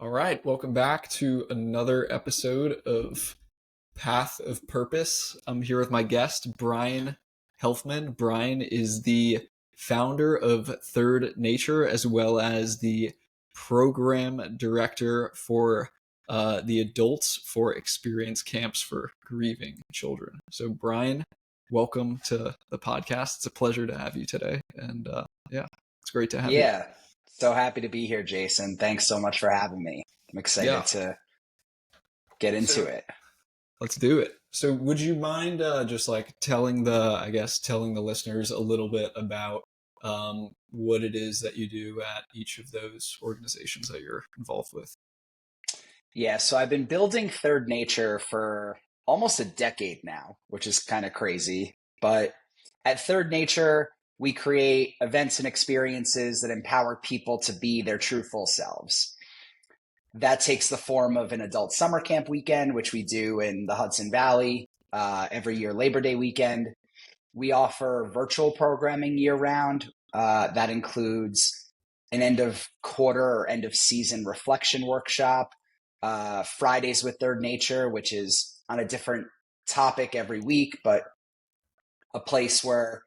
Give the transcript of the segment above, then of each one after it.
All right, welcome back to another episode of Path of Purpose. I'm here with my guest, Brian Helfman. Brian is the founder of Third Nature, as well as the program director for the Adults for Experience Camps for Grieving Children. So, Brian, welcome to the podcast. It's a pleasure to have you today. And yeah, it's great to have you. Yeah, so happy to be here, Jason. Thanks so much for having me. I'm Yeah, excited to get into so it. let's do it. So, would you mind just like telling the listeners a little bit about what it is that you do at each of those organizations that you're involved with? Yeah, so I've been building Third Nature for almost a decade now, which is kind of crazy. But at Third Nature, we create events and experiences that empower people to be their true full selves. That takes the form of an adult summer camp weekend, which we do in the Hudson Valley every year, Labor Day weekend. We offer virtual programming year round. That includes an end of quarter or end of season reflection workshop, Fridays with Third Nature, which is on a different topic every week, but a place where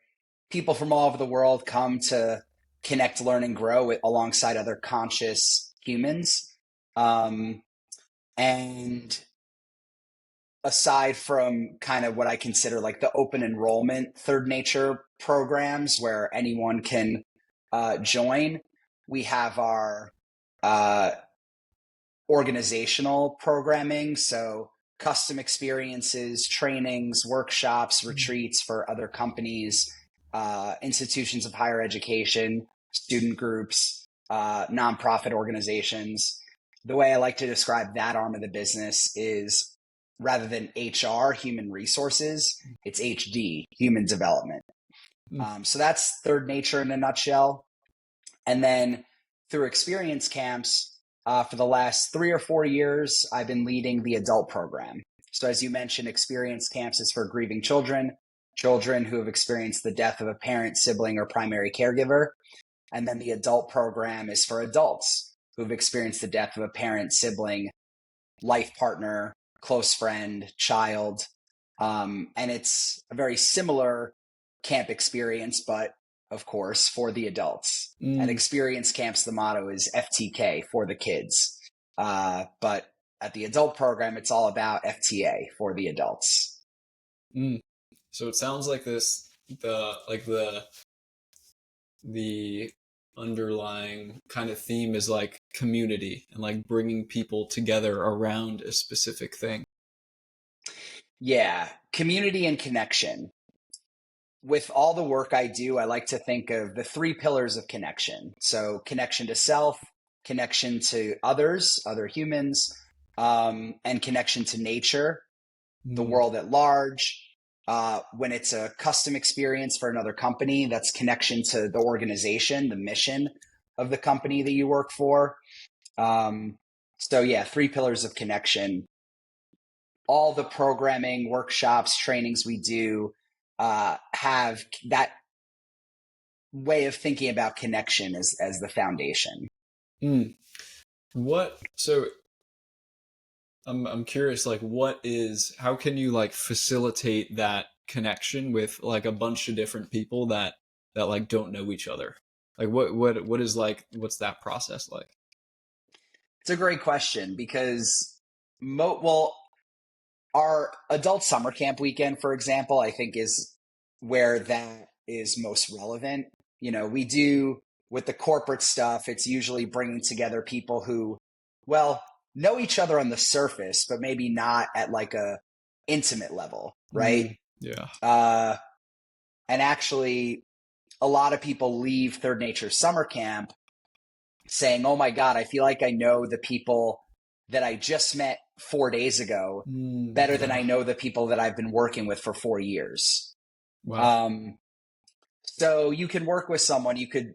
people from all over the world come to connect, learn, and grow alongside other conscious humans. And aside from kind of what I consider like the open enrollment Third Nature programs where anyone can join, we have our organizational programming. So custom experiences, trainings, workshops, retreats for other companies, institutions of higher education, student groups, nonprofit organizations. The way I like to describe that arm of the business is rather than HR, human resources, it's HD, human development. So that's Third Nature in a nutshell. And then through experience camps, for the last 3 or 4 years, I've been leading the adult program. So as you mentioned, experience camps is for grieving children, children who have experienced the death of a parent, sibling, or primary caregiver. And then the adult program is for adults who have experienced the death of a parent, sibling, life partner, close friend, child. And it's a very similar camp experience, but of course, for the adults. At experience camps, the motto is FTK for the kids. But at the adult program, it's all about FTA for the adults. So it sounds like the underlying kind of theme is like community and like bringing people together around a specific thing. Yeah, community and connection. With all the work I do, I like to think of the 3 pillars of connection. So connection to self, connection to others, other humans, and connection to nature, the world at large. When it's a custom experience for another company, that's connection to the organization, the mission of the company that you work for. So yeah, 3 pillars of connection. All the programming, workshops, trainings we do have that way of thinking about connection as the foundation. So I'm curious, like how can you like facilitate that connection with like a bunch of different people that like don't know each other? Like what is like, what's that process like? It's a great question because our adult summer camp weekend, for example, I think is where that is most relevant. We do with the corporate stuff, it's usually bringing together people who, well, know each other on the surface, but maybe not at like a intimate level, right? Yeah. And actually, a lot of people leave Third Nature summer camp saying, oh my God, I feel like I know the people that I just met 4 days ago better than I know the people that I've been working with for 4 years. Wow. So you can work with someone, you could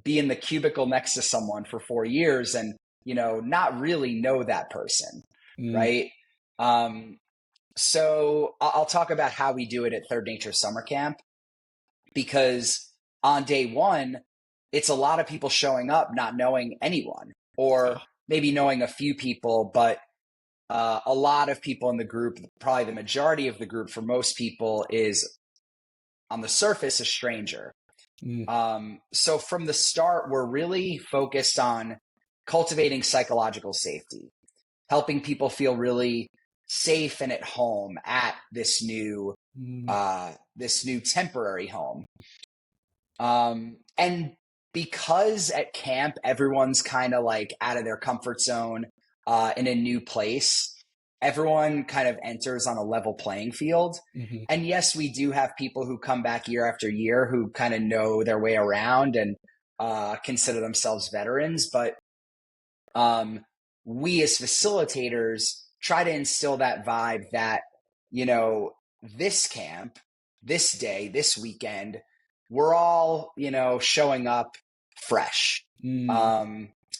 be in the cubicle next to someone for 4 years and, not really know that person, right? So I'll talk about how we do it at Third Nature Summer Camp, because on day one, it's a lot of people showing up not knowing anyone, or maybe knowing a few people, but a lot of people in the group, probably the majority of the group for most people, is on the surface a stranger. So from the start, we're really focused on cultivating psychological safety, helping people feel really safe and at home at this new temporary home. And because at camp, everyone's kind of like out of their comfort zone in a new place, everyone kind of enters on a level playing field. And yes, we do have people who come back year after year who kind of know their way around and consider themselves veterans. But we as facilitators try to instill that vibe that, this camp, this day, this weekend, we're all, showing up fresh.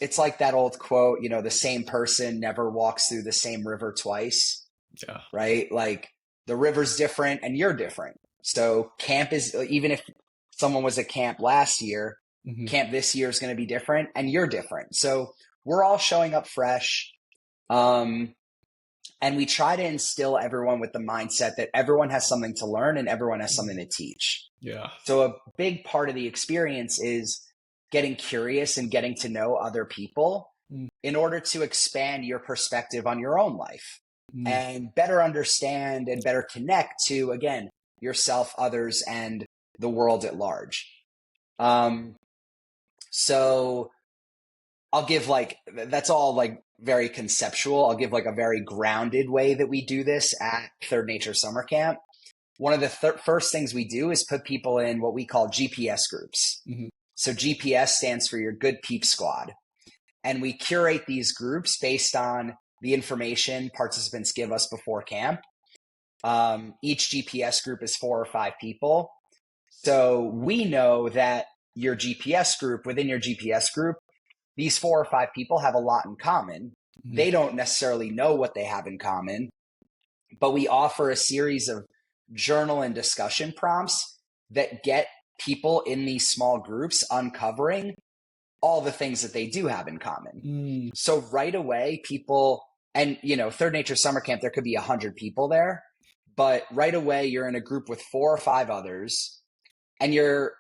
It's like that old quote, the same person never walks through the same river twice. Yeah. Right? Like the river's different and you're different. So camp is, even if someone was at camp last year, camp this year is going to be different and you're different. So we're all showing up fresh. And we try to instill everyone with the mindset that everyone has something to learn and everyone has something to teach. Yeah. So a big part of the experience is getting curious and getting to know other people in order to expand your perspective on your own life and better understand and better connect to, again, yourself, others, and the world at large. So I'll give that's all very conceptual. I'll give a very grounded way that we do this at Third Nature Summer Camp. One of the first things we do is put people in what we call GPS groups. So GPS stands for your Good Peep Squad. And we curate these groups based on the information participants give us before camp. Each GPS group is 4 or 5 people. So we know that your GPS group, within your GPS group, these 4 or 5 people have a lot in common. They don't necessarily know what they have in common, but we offer a series of journal and discussion prompts that get people in these small groups uncovering all the things that they do have in common. So right away, people, and Third Nature Summer Camp, there could be 100 people there, but right away you're in a group with 4 or 5 others, and you're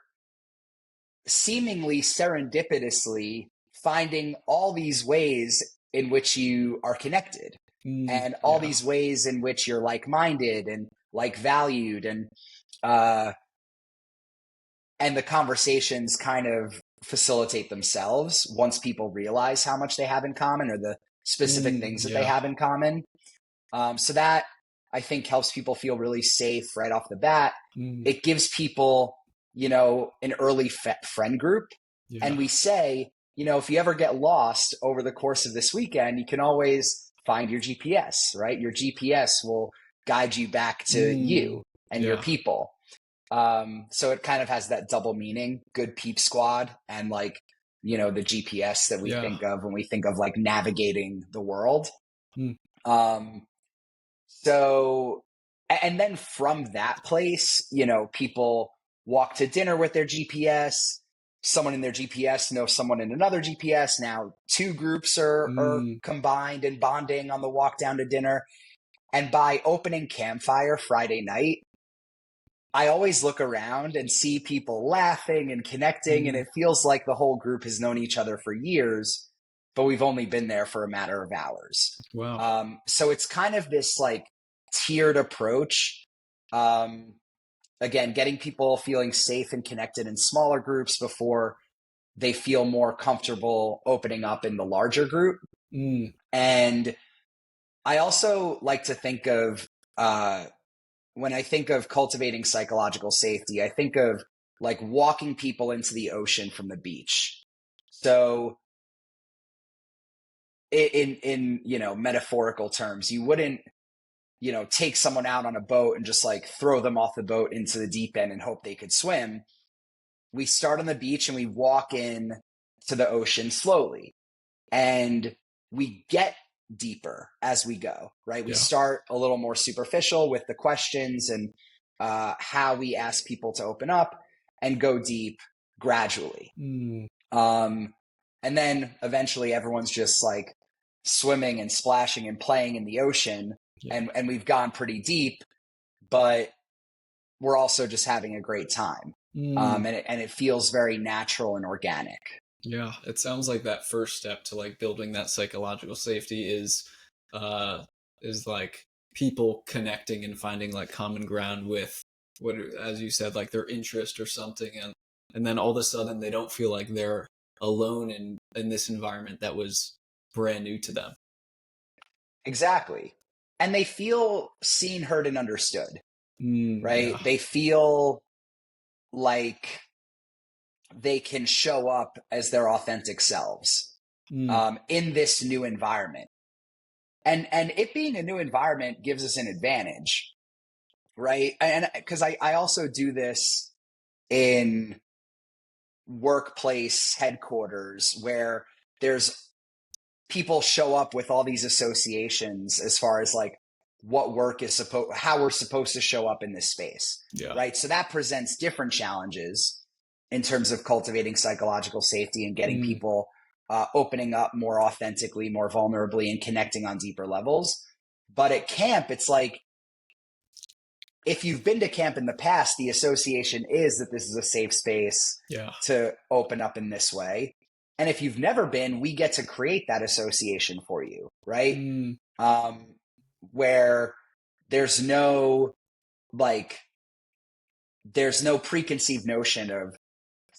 seemingly serendipitously finding all these ways in which you are connected and all these ways in which you're like-minded and like-valued, and the conversations kind of facilitate themselves once people realize how much they have in common or the specific things that they have in common. So that, I think, helps people feel really safe right off the bat. It gives people, an early friend group. And we say, if you ever get lost over the course of this weekend, you can always find your GPS, right? Your GPS will guide you back to you and your people. So it kind of has that double meaning, Good Peep Squad, and the GPS that we think of when we think of navigating the world. So, and then from that place, people walk to dinner with their GPS. Someone in their GPS knows someone in another GPS. Now 2 groups are combined and bonding on the walk down to dinner. And by opening campfire Friday night, I always look around and see people laughing and connecting, and it feels like the whole group has known each other for years, but we've only been there for a matter of hours. Wow. So it's kind of this tiered approach. Again, getting people feeling safe and connected in smaller groups before they feel more comfortable opening up in the larger group. And I also like to think of, when I think of cultivating psychological safety, I think of walking people into the ocean from the beach. So in metaphorical terms, you wouldn't, take someone out on a boat and just throw them off the boat into the deep end and hope they could swim. We start on the beach and we walk in to the ocean slowly, and we get deeper as we go, right? We start a little more superficial with the questions and how we ask people to open up, and go deep gradually. And then eventually everyone's just like swimming and splashing and playing in the ocean. Yeah. And we've gone pretty deep, but we're also just having a great time. Mm. And it feels very natural and organic. Yeah, it sounds like that first step to like building that psychological safety is like people connecting and finding like common ground with what, as you said, like their interest or something, and then all of a sudden they don't feel like they're alone in this environment that was brand new to them. Exactly. And they feel seen, heard, and understood, right? Yeah. They feel like they can show up as their authentic selves Mm. in this new environment. And it being a new environment gives us an advantage, right? And because I also do this in workplace headquarters where there's people show up with all these associations as far as like what work is supposed, how we're supposed to show up in this space, Yeah. right? So that presents different challenges in terms of cultivating psychological safety and getting people opening up more authentically, more vulnerably, and connecting on deeper levels. But at camp, it's like, if you've been to camp in the past, the association is that this is a safe space Yeah. to open up in this way. And if you've never been, we get to create that association for you, right? Mm. Where there's no preconceived notion of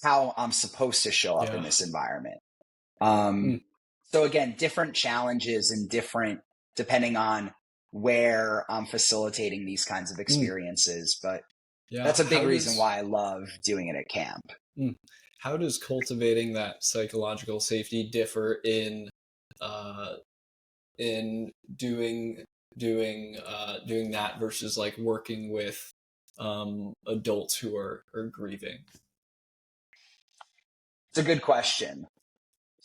how I'm supposed to show up in Yeah. this environment. Mm. So again, different challenges and different depending on where I'm facilitating these kinds of experiences. But Yeah. that's a big reason why I love doing it at camp. How does cultivating that psychological safety differ in doing that versus like working with adults who are grieving? It's a good question.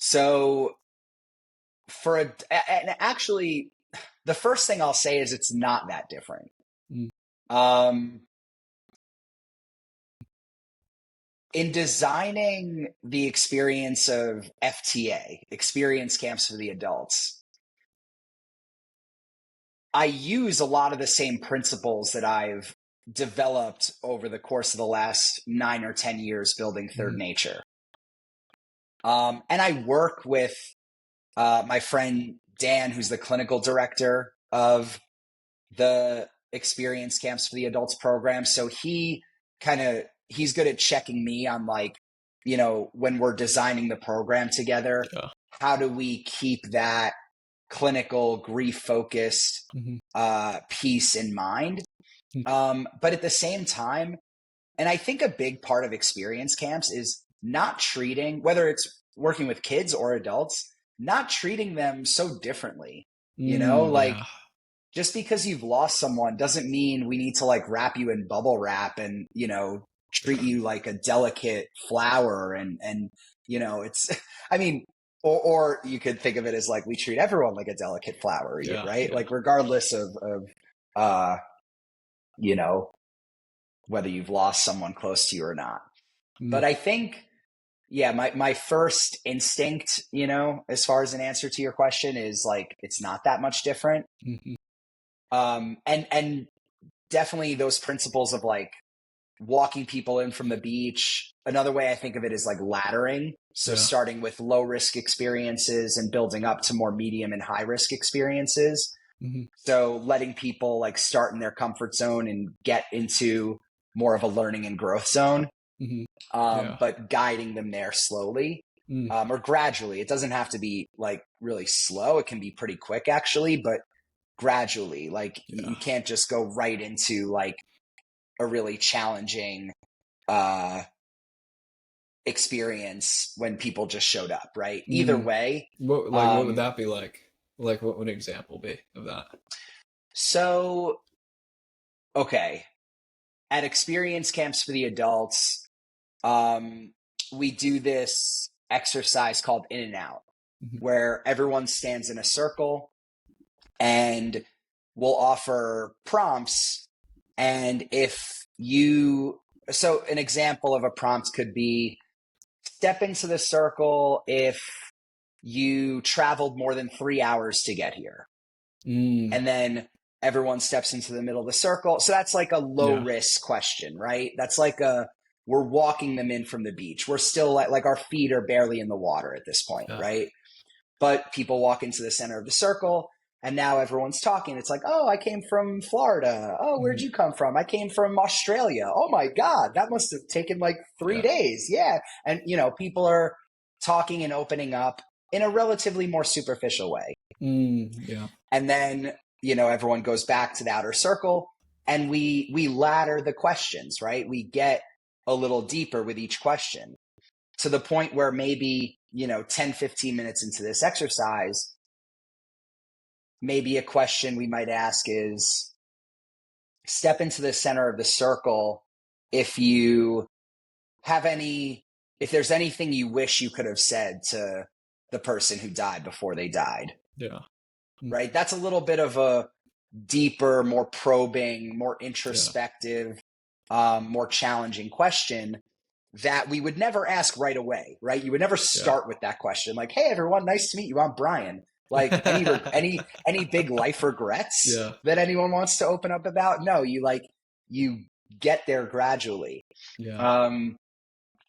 So and actually, the first thing I'll say is it's not that different. Mm. In designing the experience of FTA, experience camps for the adults, I use a lot of the same principles that I've developed over the course of the last 9 or 10 years building Third Nature. And I work with my friend Dan, who's the clinical director of the experience camps for the adults program. So he's good at checking me on like, when we're designing the program together, how do we keep that clinical grief focused piece in mind? But at the same time, and I think a big part of experience camps is not treating, whether it's working with kids or adults, not treating them so differently, like just because you've lost someone doesn't mean we need to like wrap you in bubble wrap and, treat you like a delicate flower. And, it's, I mean, or you could think of it as like, we treat everyone like a delicate flower, right? Like regardless of, whether you've lost someone close to you or not. But I think, my first instinct, as far as an answer to your question is like, it's not that much different. And definitely those principles of like walking people in from the beach. Another way I think of it is like laddering. So starting with low risk experiences and building up to more medium and high risk experiences. So letting people like start in their comfort zone and get into more of a learning and growth zone, but guiding them there slowly or gradually. It doesn't have to be like really slow. It can be pretty quick actually, but gradually. Like you can't just go right into like a really challenging experience when people just showed up, right? Either way. What would that be like? Like what would an example be of that? So, okay. At experience camps for the adults, we do this exercise called in and out, where everyone stands in a circle and we'll offer prompts. And so an example of a prompt could be step into the circle if you traveled more than 3 hours to get here. And then everyone steps into the middle of the circle. So that's like a low risk question, right? That's like we're walking them in from the beach. We're still like our feet are barely in the water at this point, right? But people walk into the center of the circle and now everyone's talking. It's like, oh, I came from Florida. Oh, where'd you come from? I came from Australia. Oh my God, that must have taken like 3 days. Yeah. And, people are talking and opening up in a relatively more superficial way. And then, everyone goes back to the outer circle and we ladder the questions, right? We get a little deeper with each question to the point where maybe, 10, 15 minutes into this exercise, maybe a question we might ask is, step into the center of the circle if there's anything you wish you could have said to the person who died before they died. Right? That's a little bit of a deeper, more probing, more introspective, more challenging question that we would never ask right away, right? You would never start with that question like, hey, everyone, nice to meet you. I'm Brian. Like any big life regrets that anyone wants to open up about? No, you get there gradually.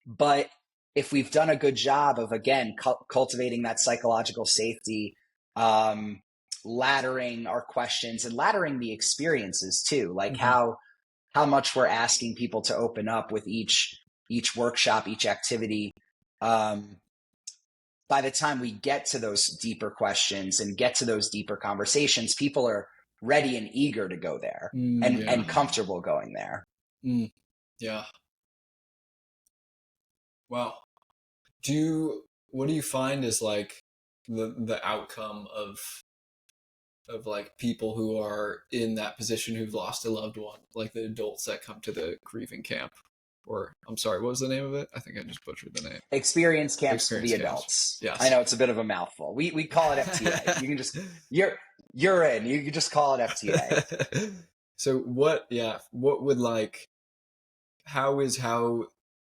But if we've done a good job of, again, cultivating that psychological safety, laddering our questions and laddering the experiences too, like how much we're asking people to open up with each workshop, each activity. By the time we get to those deeper questions and get to those deeper conversations, people are ready and eager to go there and comfortable going there. Wow. What do you find is like the outcome of like people who are in that position who've lost a loved one, like the adults that come to the grieving camp? Or I'm sorry, what was the name of it? I think I just butchered the name. Experience camps for the adults. Yes. I know it's a bit of a mouthful. We call it FTA. You can just you're in. You can just call it FTA. So what would how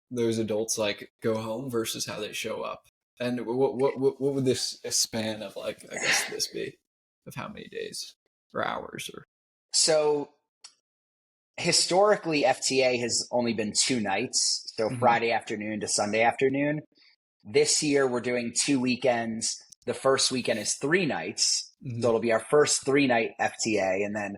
those adults like go home versus how they show up? And what would this span of like, I guess this be, of how many days or hours or? So historically, FTA has only been 2 nights, so Friday afternoon to Sunday afternoon. This year, we're doing 2 weekends. The first weekend is 3 nights, so it'll be our first 3-night FTA, and then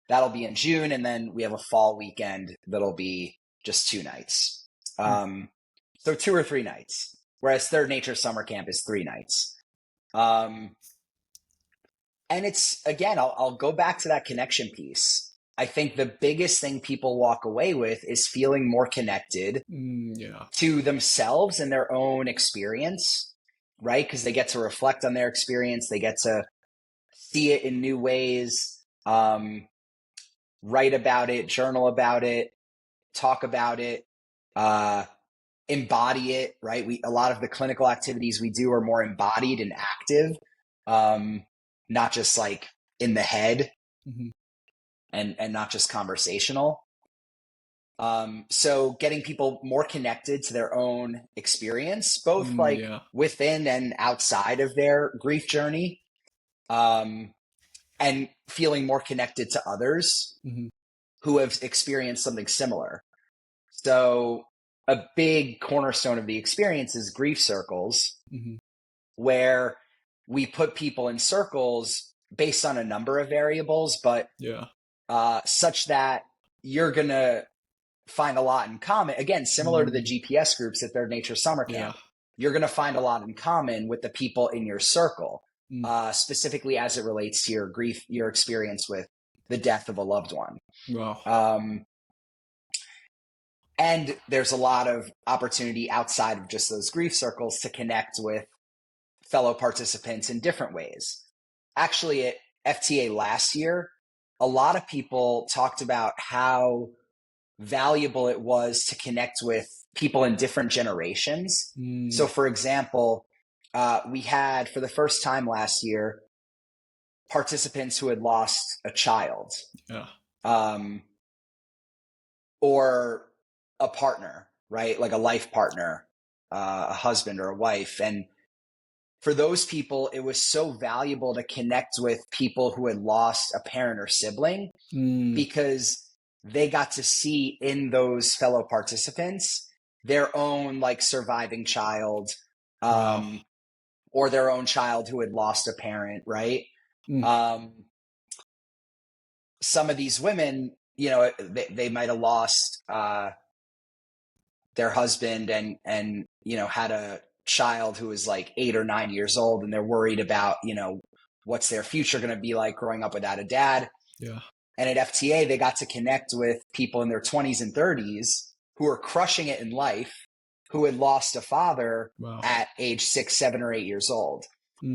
that'll be in June, and then we have a fall weekend that'll be just 2 nights. So 2 or 3 nights, whereas Third Nature Summer Camp is 3 nights. And it's, again, I'll go back to that connection piece. I think the biggest thing people walk away with is feeling more connected to themselves and their own experience, right? Because they get to reflect on their experience. They get to see it in new ways, write about it, journal about it, talk about it, embody it, right? A lot of the clinical activities we do are more embodied and active, not just like in the head. And not just conversational. So getting people more connected to their own experience, both within and outside of their grief journey, and feeling more connected to others who have experienced something similar. So a big cornerstone of the experience is grief circles, where we put people in circles based on a number of variables, but such that you're going to find a lot in common. Again, similar to the GPS groups at Third Nature Summer Camp, you're going to find a lot in common with the people in your circle, specifically as it relates to your grief, your experience with the death of a loved one. And there's a lot of opportunity outside of just those grief circles to connect with fellow participants in different ways. Actually, at FTA last year, a lot of people talked about how valuable it was to connect with people in different generations. So, for example, we had, for the first time last year, participants who had lost a child, or a partner, right? Like a life partner, a husband or a wife. And for those people, it was so valuable to connect with people who had lost a parent or sibling, because they got to see in those fellow participants their own like surviving child, Wow. or their own child who had lost a parent, right? Some of these women, they might have lost their husband and had a child who was like 8 or 9 years old, and they're worried about what's their future going to be like growing up without a dad. Yeah. And at FTA, they got to connect with people in their 20s and 30s who were crushing it in life, who had lost a father Wow. at age 6, 7, or 8 years old.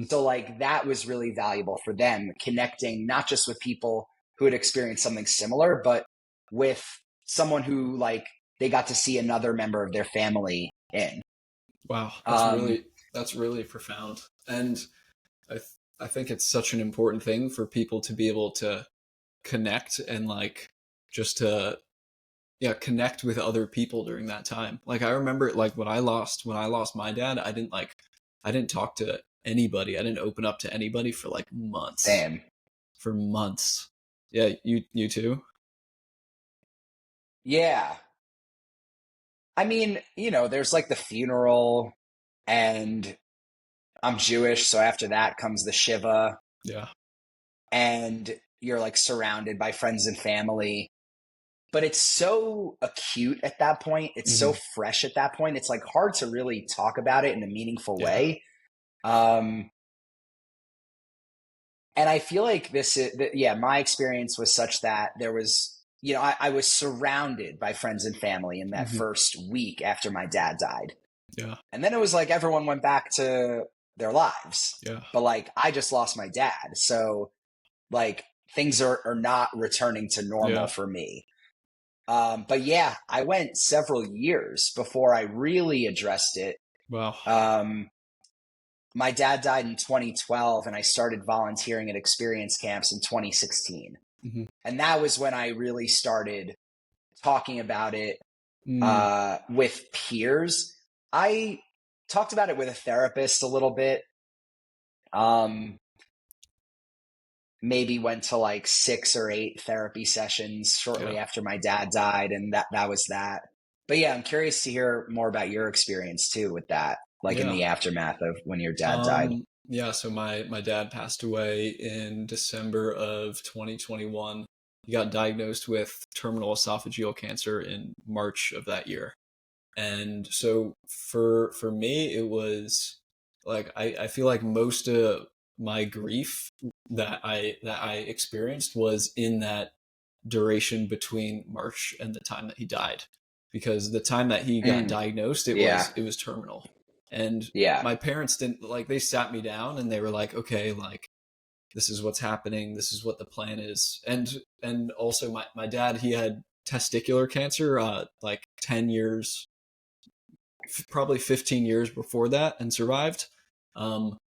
So like that was really valuable for them, connecting not just with people who had experienced something similar, but with someone who like they got to see another member of their family in. Wow. That's really profound. And I think it's such an important thing for people to be able to connect and like just to connect with other people during that time. Like I remember like when I lost my dad, I didn't talk to anybody. I didn't open up to anybody for like months. Same. For months. Yeah, you too? Yeah. I mean, there's like the funeral, and I'm Jewish, so after that comes the Shiva. Yeah. And you're like surrounded by friends and family. But it's so acute at that point. It's so fresh at that point. It's like hard to really talk about it in a meaningful way. And I feel like my experience was such that there was, I was surrounded by friends and family in that first week after my dad died. Yeah. And then it was like everyone went back to their lives. Yeah. But like I just lost my dad. So like things are not returning to normal for me. But yeah, I went several years before I really addressed it. Wow. My dad died in 2012, and I started volunteering at experience camps in 2016. And that was when I really started talking about it with peers. I talked about it with a therapist a little bit. Maybe went to like 6 or 8 therapy sessions shortly after my dad died, and that was that. But yeah, I'm curious to hear more about your experience too with that, like in the aftermath of when your dad died. Yeah, so my dad passed away in December of 2021. He got diagnosed with terminal esophageal cancer in March of that year. And so for me, it was like I feel like most of my grief that I experienced was in that duration between March and the time that he died, because the time that he got diagnosed, it was terminal. And my parents didn't like, they sat me down and they were like, okay, like this is what's happening, this is what the plan is. And also my dad, he had testicular cancer like 10 years, probably 15 years before that, and survived.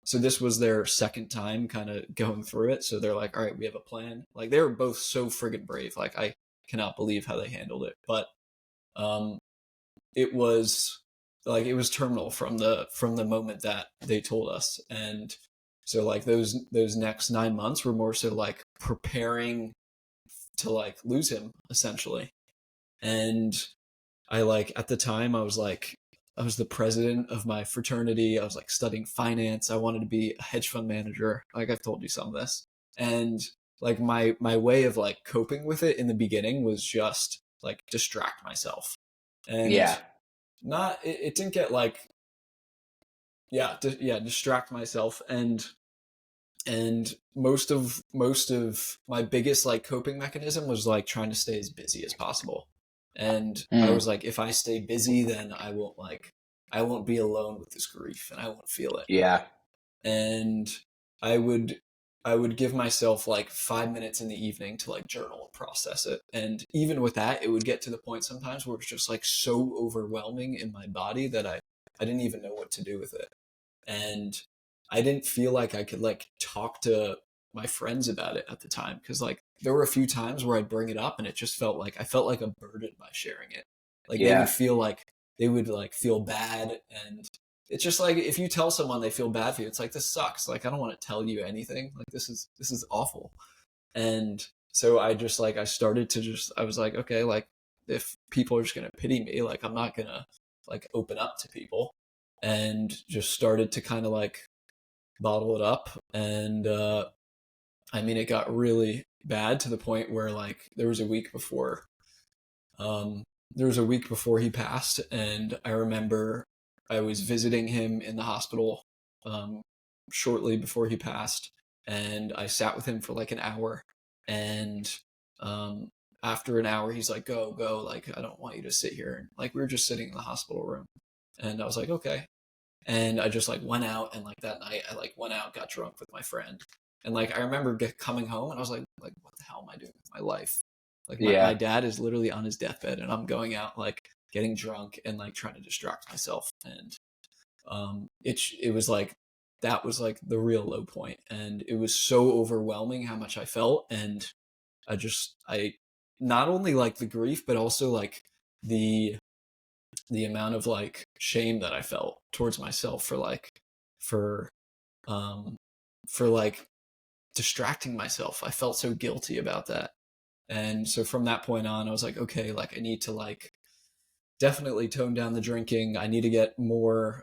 So this was their second time kind of going through it. So they're like, all right, we have a plan. Like they were both so friggin' brave. Like I cannot believe how they handled it. But it was terminal from the moment that they told us. And so like those next 9 months were more so like preparing to like lose him essentially. And I like at the time I was the president of my fraternity. I was like studying finance. I wanted to be a hedge fund manager. Like I've told you some of this. And like my way of like coping with it in the beginning was just like distract myself. And it didn't get like, distract myself. And most of my biggest like coping mechanism was like trying to stay as busy as possible. And I was like, if I stay busy, then I won't be alone with this grief and I won't feel it. Yeah. And I would give myself like 5 minutes in the evening to like journal and process it. And even with that, it would get to the point sometimes where it's just like so overwhelming in my body that I didn't even know what to do with it. And I didn't feel like I could like talk to my friends about it at the time, because like there were a few times where I'd bring it up and it just felt like I felt like a burden by sharing it. Like they would feel bad, and it's just like if you tell someone they feel bad for you, it's like, this sucks. Like, I don't want to tell you anything. Like, this is awful. And so I started to I was like, okay, like if people are just gonna pity me, like I'm not gonna like open up to people, and just started to kind of like bottle it up. And I mean, it got really bad to the point where like um, there was a week before he passed, and I remember I was visiting him in the hospital um, shortly before he passed, and I sat with him for like an hour. And um, after an hour, he's like, "Go, go! Like, I don't want you to sit here." And like we were just sitting in the hospital room, and I was like, "Okay." And I just like went out, and like that night, I like went out, got drunk with my friend, and like I remember coming home, and I was like, what the hell am I doing with my life? Like my Yeah. dad is literally on his deathbed, and I'm going out like getting drunk and like trying to distract myself. And it was like that was like the real low point, and it was so overwhelming how much I felt. And I not only like the grief, but also like the amount of like shame that I felt towards myself for um for like distracting myself. I felt so guilty about that. And so from that point on, I was like, okay, like I need to like definitely tone down the drinking. I need to get more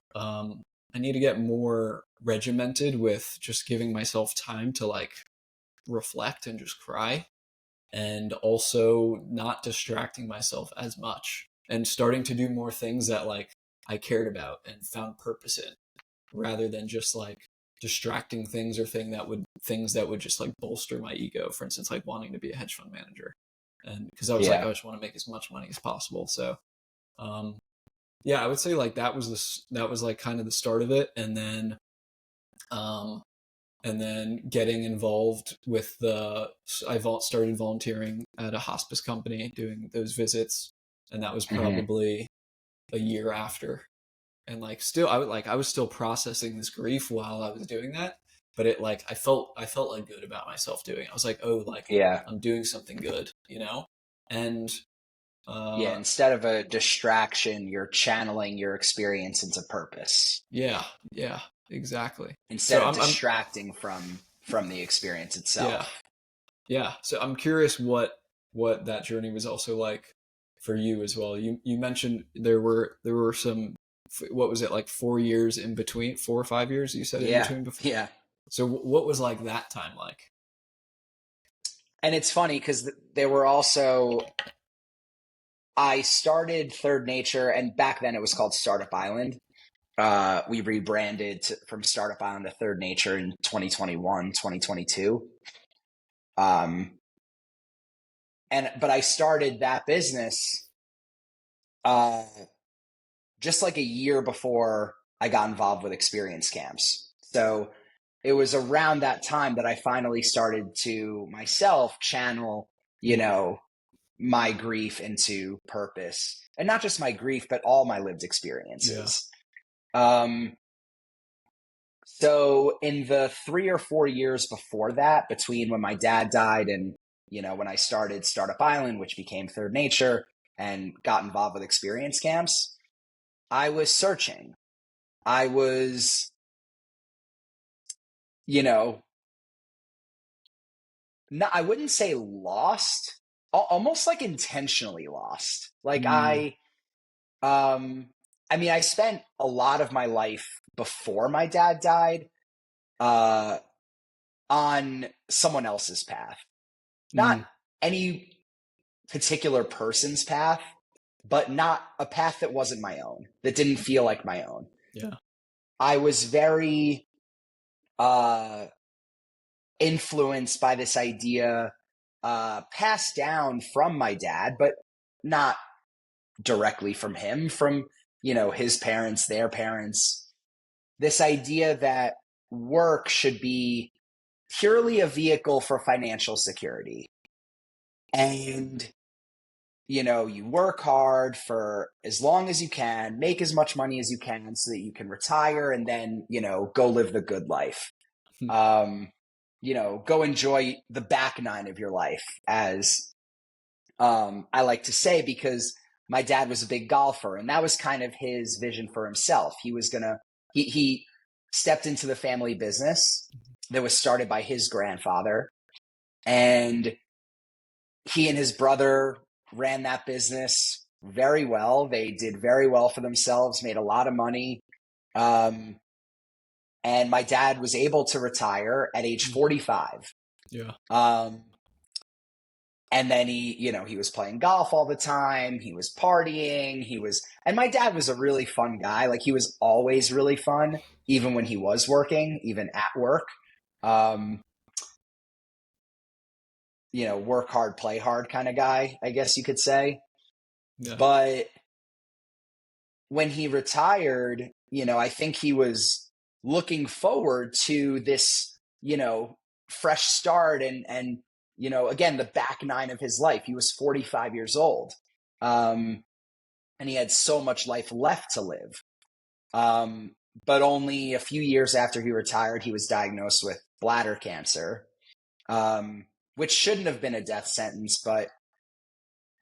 regimented with just giving myself time to like reflect and just cry, and also not distracting myself as much, and starting to do more things that like I cared about and found purpose in, rather than just like distracting things or things that would just like bolster my ego. For instance, like wanting to be a hedge fund manager, and because I was like, Yeah. I just want to make as much money as possible. So um yeah, I would say like that was like kind of the start of it. Um and then getting involved with started volunteering at a hospice company, doing those visits, and that was Hmm. probably a year after. And like still I was still processing this grief while I was doing that, but it like I felt like good about myself doing it. I was like, oh, like Yeah. I'm doing something good, you know. And Yeah. uh Instead of a distraction, you're channeling your experience into purpose yeah, yeah, exactly. instead So of I'm distracting from the experience yeah, itself. yeah. So I'm curious what that journey was also like for you as well. You mentioned there were some, what was it, like 4 years in between, 4 or 5 years you said in Yeah. between before. Yeah. So what was like that time like? And it's funny because there were also, I started Third Nature, and back then it was called Startup Island. We rebranded from Startup Island to Third Nature in 2021, 2022. Um, but I started that business uh, just like a year before I got involved with experience camps. So it was around that time that I finally started to myself channel, you know, my grief into purpose, and not just my grief, but all my lived Yeah. experiences. Um, so in the 3 or 4 years before that, between when my dad died and, when I started Startup Island, which became Third Nature, and got involved with experience camps, I was searching. I was, you know, I wouldn't say lost, almost like intentionally lost. Like Mm, um, I mean, I spent a lot of my life before my dad died, uh, on someone else's path, not mm, any particular person's path, but not a path that wasn't my own, that didn't feel like my own. yeah. I was very uh, influenced by this idea, passed down from my dad, but not directly from him, from, his parents, their parents. This idea that work should be purely a vehicle for financial security. And, you work hard for as long as you can, make as much money as you can so that you can retire and then, go live the good life. Um, go enjoy the back nine of your life, as I like to say, because my dad was a big golfer, and that was kind of his vision for himself. He was going to he stepped into the family business that was started by his grandfather, and he and his brother ran that business very well. They did very well for themselves, made a lot of money. And my dad was able to retire at age 45. Yeah. And then he was playing golf all the time. He was partying. And my dad was a really fun guy. Like, he was always really fun, even when he was working, even at work. Work hard, play hard kind of guy, I guess you could say. Yeah. But when he retired, I think he was looking forward to this, fresh start and again, the back nine of his life. He was 45 years old. And he had so much life left to live. But only a few years after he retired, he was diagnosed with bladder cancer, which shouldn't have been a death sentence, but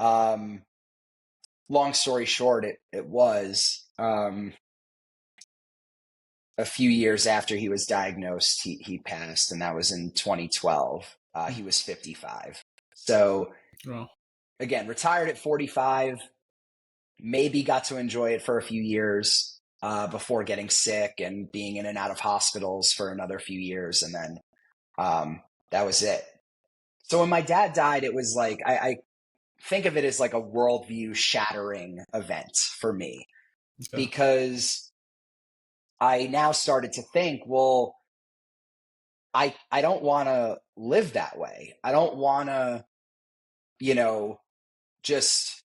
long story short, it was. A few years after he was diagnosed, he passed, and that was in 2012. He was 55. So, again, retired at 45, maybe got to enjoy it for a few years before getting sick and being in and out of hospitals for another few years, and then that was it. So when my dad died, it was like, I think of it as like a worldview shattering event for me, because I now started to think, well, I don't want to live that way. I don't want to, just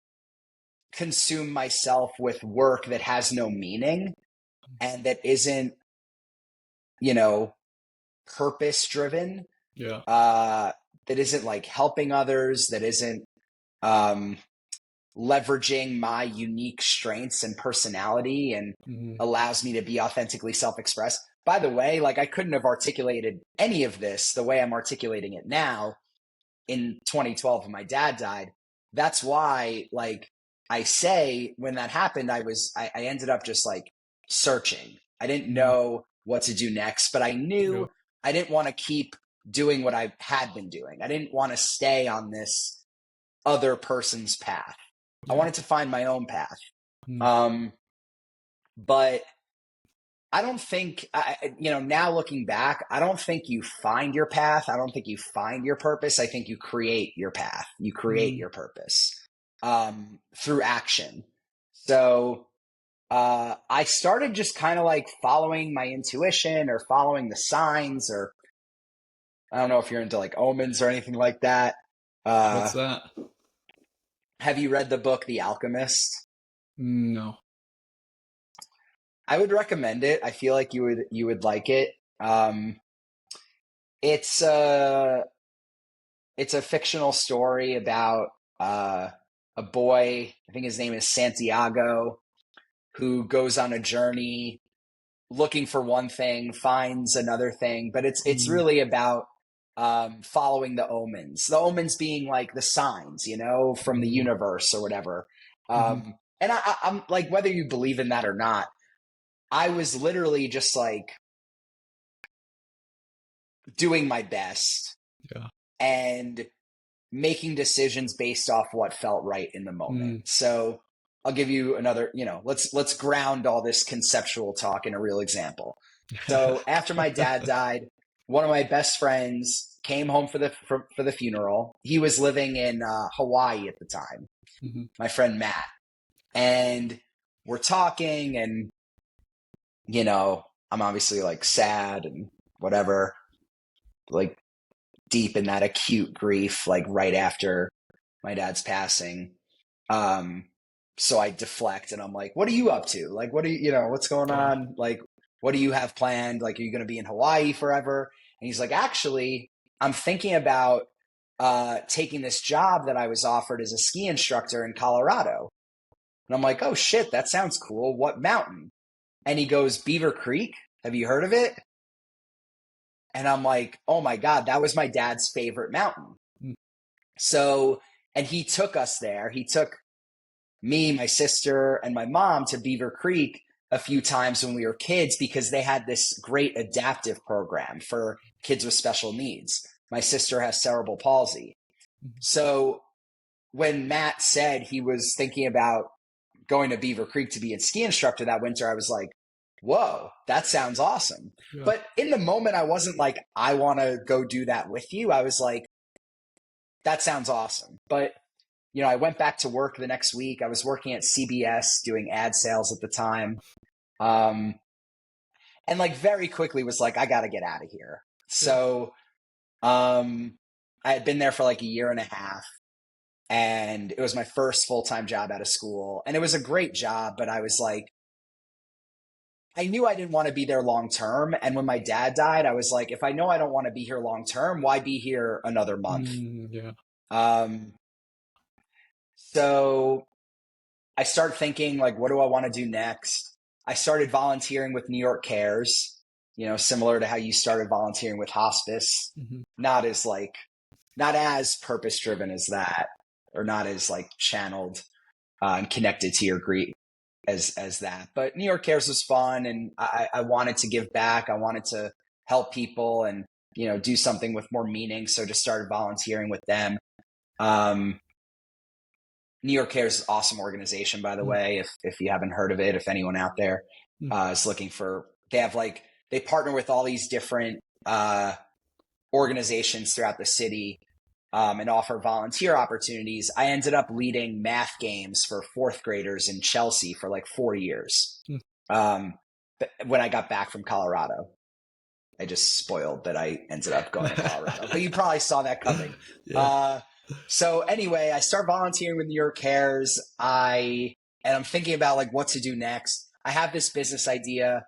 consume myself with work that has no meaning and that isn't, purpose driven. Yeah. That isn't like helping others, that isn't leveraging my unique strengths and personality and allows me to be authentically self-expressed. By the way, like, I couldn't have articulated any of this the way I'm articulating it now in 2012 when my dad died. That's why, like, I say when that happened, I ended up just like searching. I didn't know what to do next, but I knew I didn't want to keep doing what I had been doing. I didn't want to stay on this other person's path. I wanted to find my own path. But I don't think, now looking back, I don't think you find your path. I don't think you find your purpose. I think you create your path. You create your purpose through action. So I started just kind of like following my intuition or following the signs, or I don't know if you're into like omens or anything like that. What's that? Have you read the book The Alchemist? No. I would recommend it. I feel like you would like it. It's a fictional story about a boy, I think his name is Santiago, who goes on a journey looking for one thing, finds another thing, but it's really about following the omens. The omens being like the signs, from the universe or whatever. And I'm like, whether you believe in that or not, I was literally just like doing my best and making decisions based off what felt right in the moment. So I'll give you another, let's ground all this conceptual talk in a real example. So after my dad died, one of my best friends came home for the funeral. He was living in Hawaii at the time, my friend Matt. And we're talking, and I'm obviously like sad and whatever, like deep in that acute grief, like right after my dad's passing. So I deflect and I'm like, what are you up to? Like, what do what's going on? Like, what do you have planned? Like, are you going to be in Hawaii forever? And he's like, actually, I'm thinking about taking this job that I was offered as a ski instructor in Colorado. And I'm like, oh shit, that sounds cool. What mountain? And he goes, Beaver Creek. Have you heard of it? And I'm like, oh my God, that was my dad's favorite mountain. So, and he took us there. He took me, my sister, and my mom to Beaver Creek a few times when we were kids because they had this great adaptive program for kids with special needs. My sister has cerebral palsy. So when Matt said he was thinking about going to Beaver Creek to be a ski instructor that winter, I was like, whoa, that sounds awesome. Yeah. But in the moment, I wasn't like, I want to go do that with you. I was like, that sounds awesome. But, you know, I went back to work the next week. I was working at CBS doing ad sales at the time. And like very quickly was like, I got to get out of here. So I had been there for like a year and a half. And it was my first full-time job out of school. And it was a great job, but I was like, I knew I didn't want to be there long term. And when my dad died, I was like, if I know I don't want to be here long term, why be here another month? Yeah. So I started thinking, like, what do I want to do next? I started volunteering with New York Cares, you know, similar to how you started volunteering with hospice. Not as purpose driven as that, or not as like channeled and connected to your grief as that. But New York Cares was fun, and I wanted to give back. I wanted to help people and, you know, do something with more meaning. So just started volunteering with them. New York Cares is an awesome organization, by the way, if you haven't heard of it, if anyone out there is looking for, they partner with all these different organizations throughout the city and offer volunteer opportunities. I ended up leading math games for fourth graders in Chelsea for like 4 years. When I got back from Colorado, I just spoiled that I ended up going to Colorado, but you probably saw that coming. So anyway, I start volunteering with New York Cares. And I'm thinking about like what to do next. I have this business idea,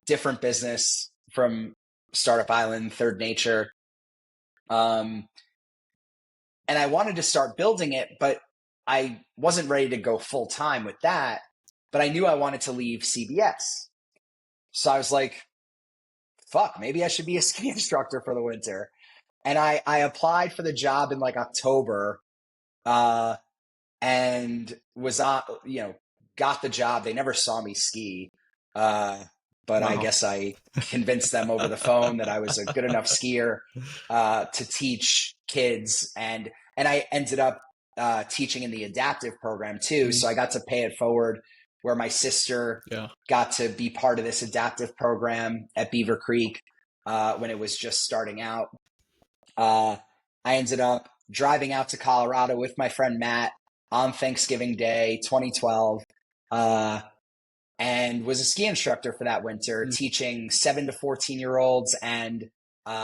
different business from Startup Island, Third Nature. And I wanted to start building it, but I wasn't ready to go full time with that. But I knew I wanted to leave CBS. So I was like, fuck, maybe I should be a ski instructor for the winter. And I applied for the job in like October and was on, you know, got the job. They never saw me ski. But I guess I convinced them over the phone that I was a good enough skier to teach kids. And I ended up teaching in the adaptive program too. So I got to pay it forward, where my sister got to be part of this adaptive program at Beaver Creek when it was just starting out. I ended up driving out to Colorado with my friend Matt on Thanksgiving Day, 2012, and was a ski instructor for that winter, teaching 7 to 14-year-olds and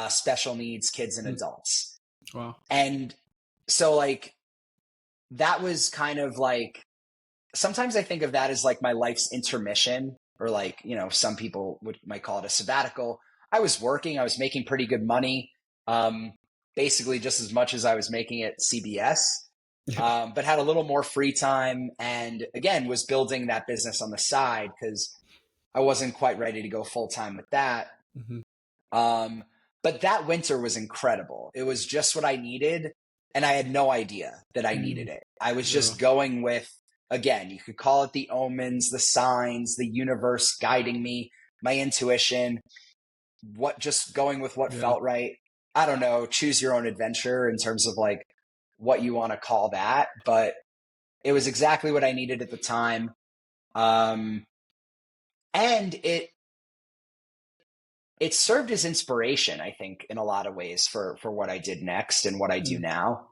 special needs kids and adults. Wow. And so like, that was kind of like, sometimes I think of that as like my life's intermission, or like, you know, some people might call it a sabbatical. I was working, I was making pretty good money. Basically just as much as I was making at CBS, but had a little more free time, and again, was building that business on the side because I wasn't quite ready to go full time with that. But that winter was incredible. It was just what I needed, and I had no idea that I needed it. I was just going with, again, you could call it the omens, the signs, the universe guiding me, my intuition, just going with what felt right. I don't know, choose your own adventure in terms of like what you want to call that, but it was exactly what I needed at the time. And it served as inspiration, I think, in a lot of ways for what I did next and what I do now,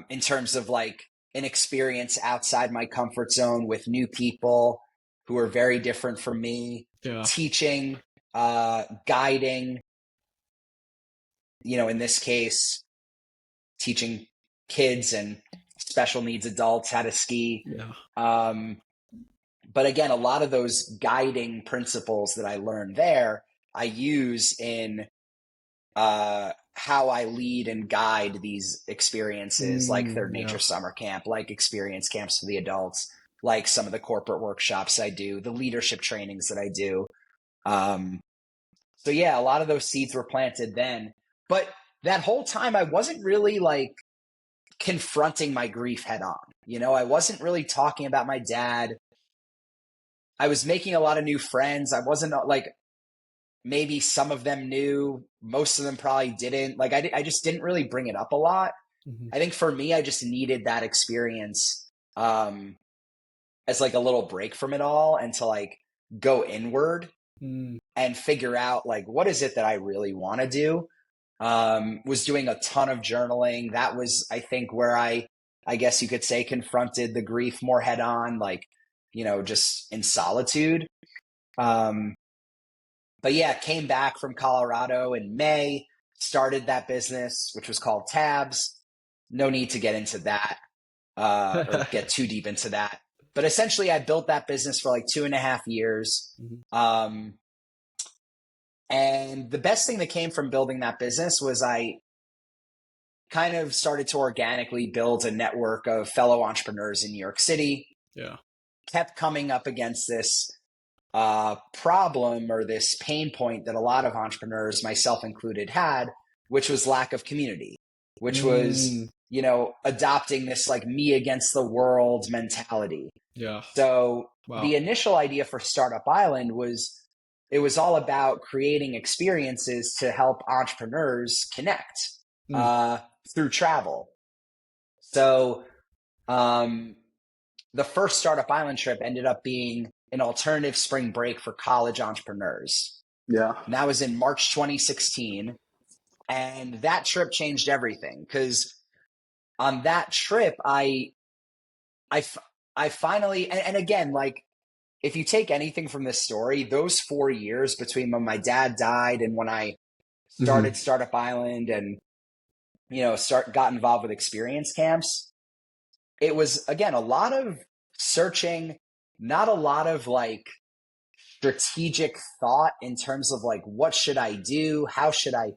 in terms of like an experience outside my comfort zone with new people who are very different from me, teaching, guiding, you know, in this case, teaching kids and special needs adults how to ski. But again, a lot of those guiding principles that I learned there, I use in how I lead and guide these experiences, like Third Nature Summer Camp, like experience camps for the adults, like some of the corporate workshops I do, the leadership trainings that I do. So yeah, a lot of those seeds were planted then. But that whole time, I wasn't really like confronting my grief head on. You know, I wasn't really talking about my dad. I was making a lot of new friends. I wasn't like, maybe some of them knew, most of them probably didn't. Like I just didn't really bring it up a lot. Mm-hmm. I think for me, I just needed that experience as like a little break from it all, and to like go inward and figure out like, what is it that I really want to do? Was doing a ton of journaling. That was, I think, where I guess you could say, confronted the grief more head on, like, just in solitude. Um, but yeah, came back from Colorado in May, started that business, which was called Tabs. No need to get into that or get too deep into that. But essentially, I built that business for like 2.5 years. Um, and the best thing that came from building that business was I kind of started to organically build a network of fellow entrepreneurs in New York City. Yeah. Kept coming up against this problem or this pain point that a lot of entrepreneurs, myself included, had, which was lack of community, which was, adopting this like me against the world mentality. Yeah. So Wow. the initial idea for Startup Island was, it was all about creating experiences to help entrepreneurs connect through travel. So the first Startup Island trip ended up being an alternative spring break for college entrepreneurs. Yeah. And that was in March 2016. And that trip changed everything, because on that trip, I finally, and again, like, if you take anything from this story, those 4 years between when my dad died and when I started Startup Island and, got involved with experience camps, it was, again, a lot of searching, not a lot of like strategic thought in terms of like, what should I do? How should I,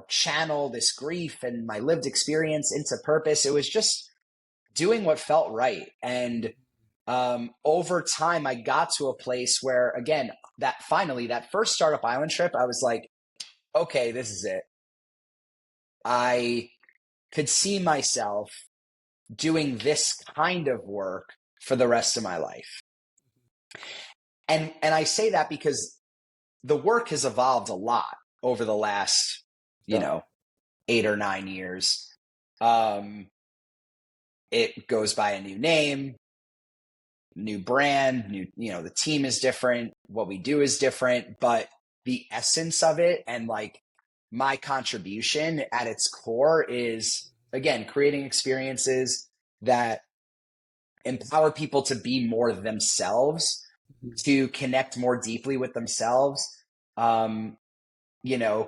channel this grief and my lived experience into purpose? It was just doing what felt right. And over time, I got to a place where, again, that first Startup Island trip, I was like, okay, this is it. I could see myself doing this kind of work for the rest of my life. And I say that because the work has evolved a lot over the last, 8 or 9 years. It goes by a new name, new brand, the team is different. What we do is different, but the essence of it and like my contribution at its core is, again, creating experiences that empower people to be more themselves, to connect more deeply with themselves,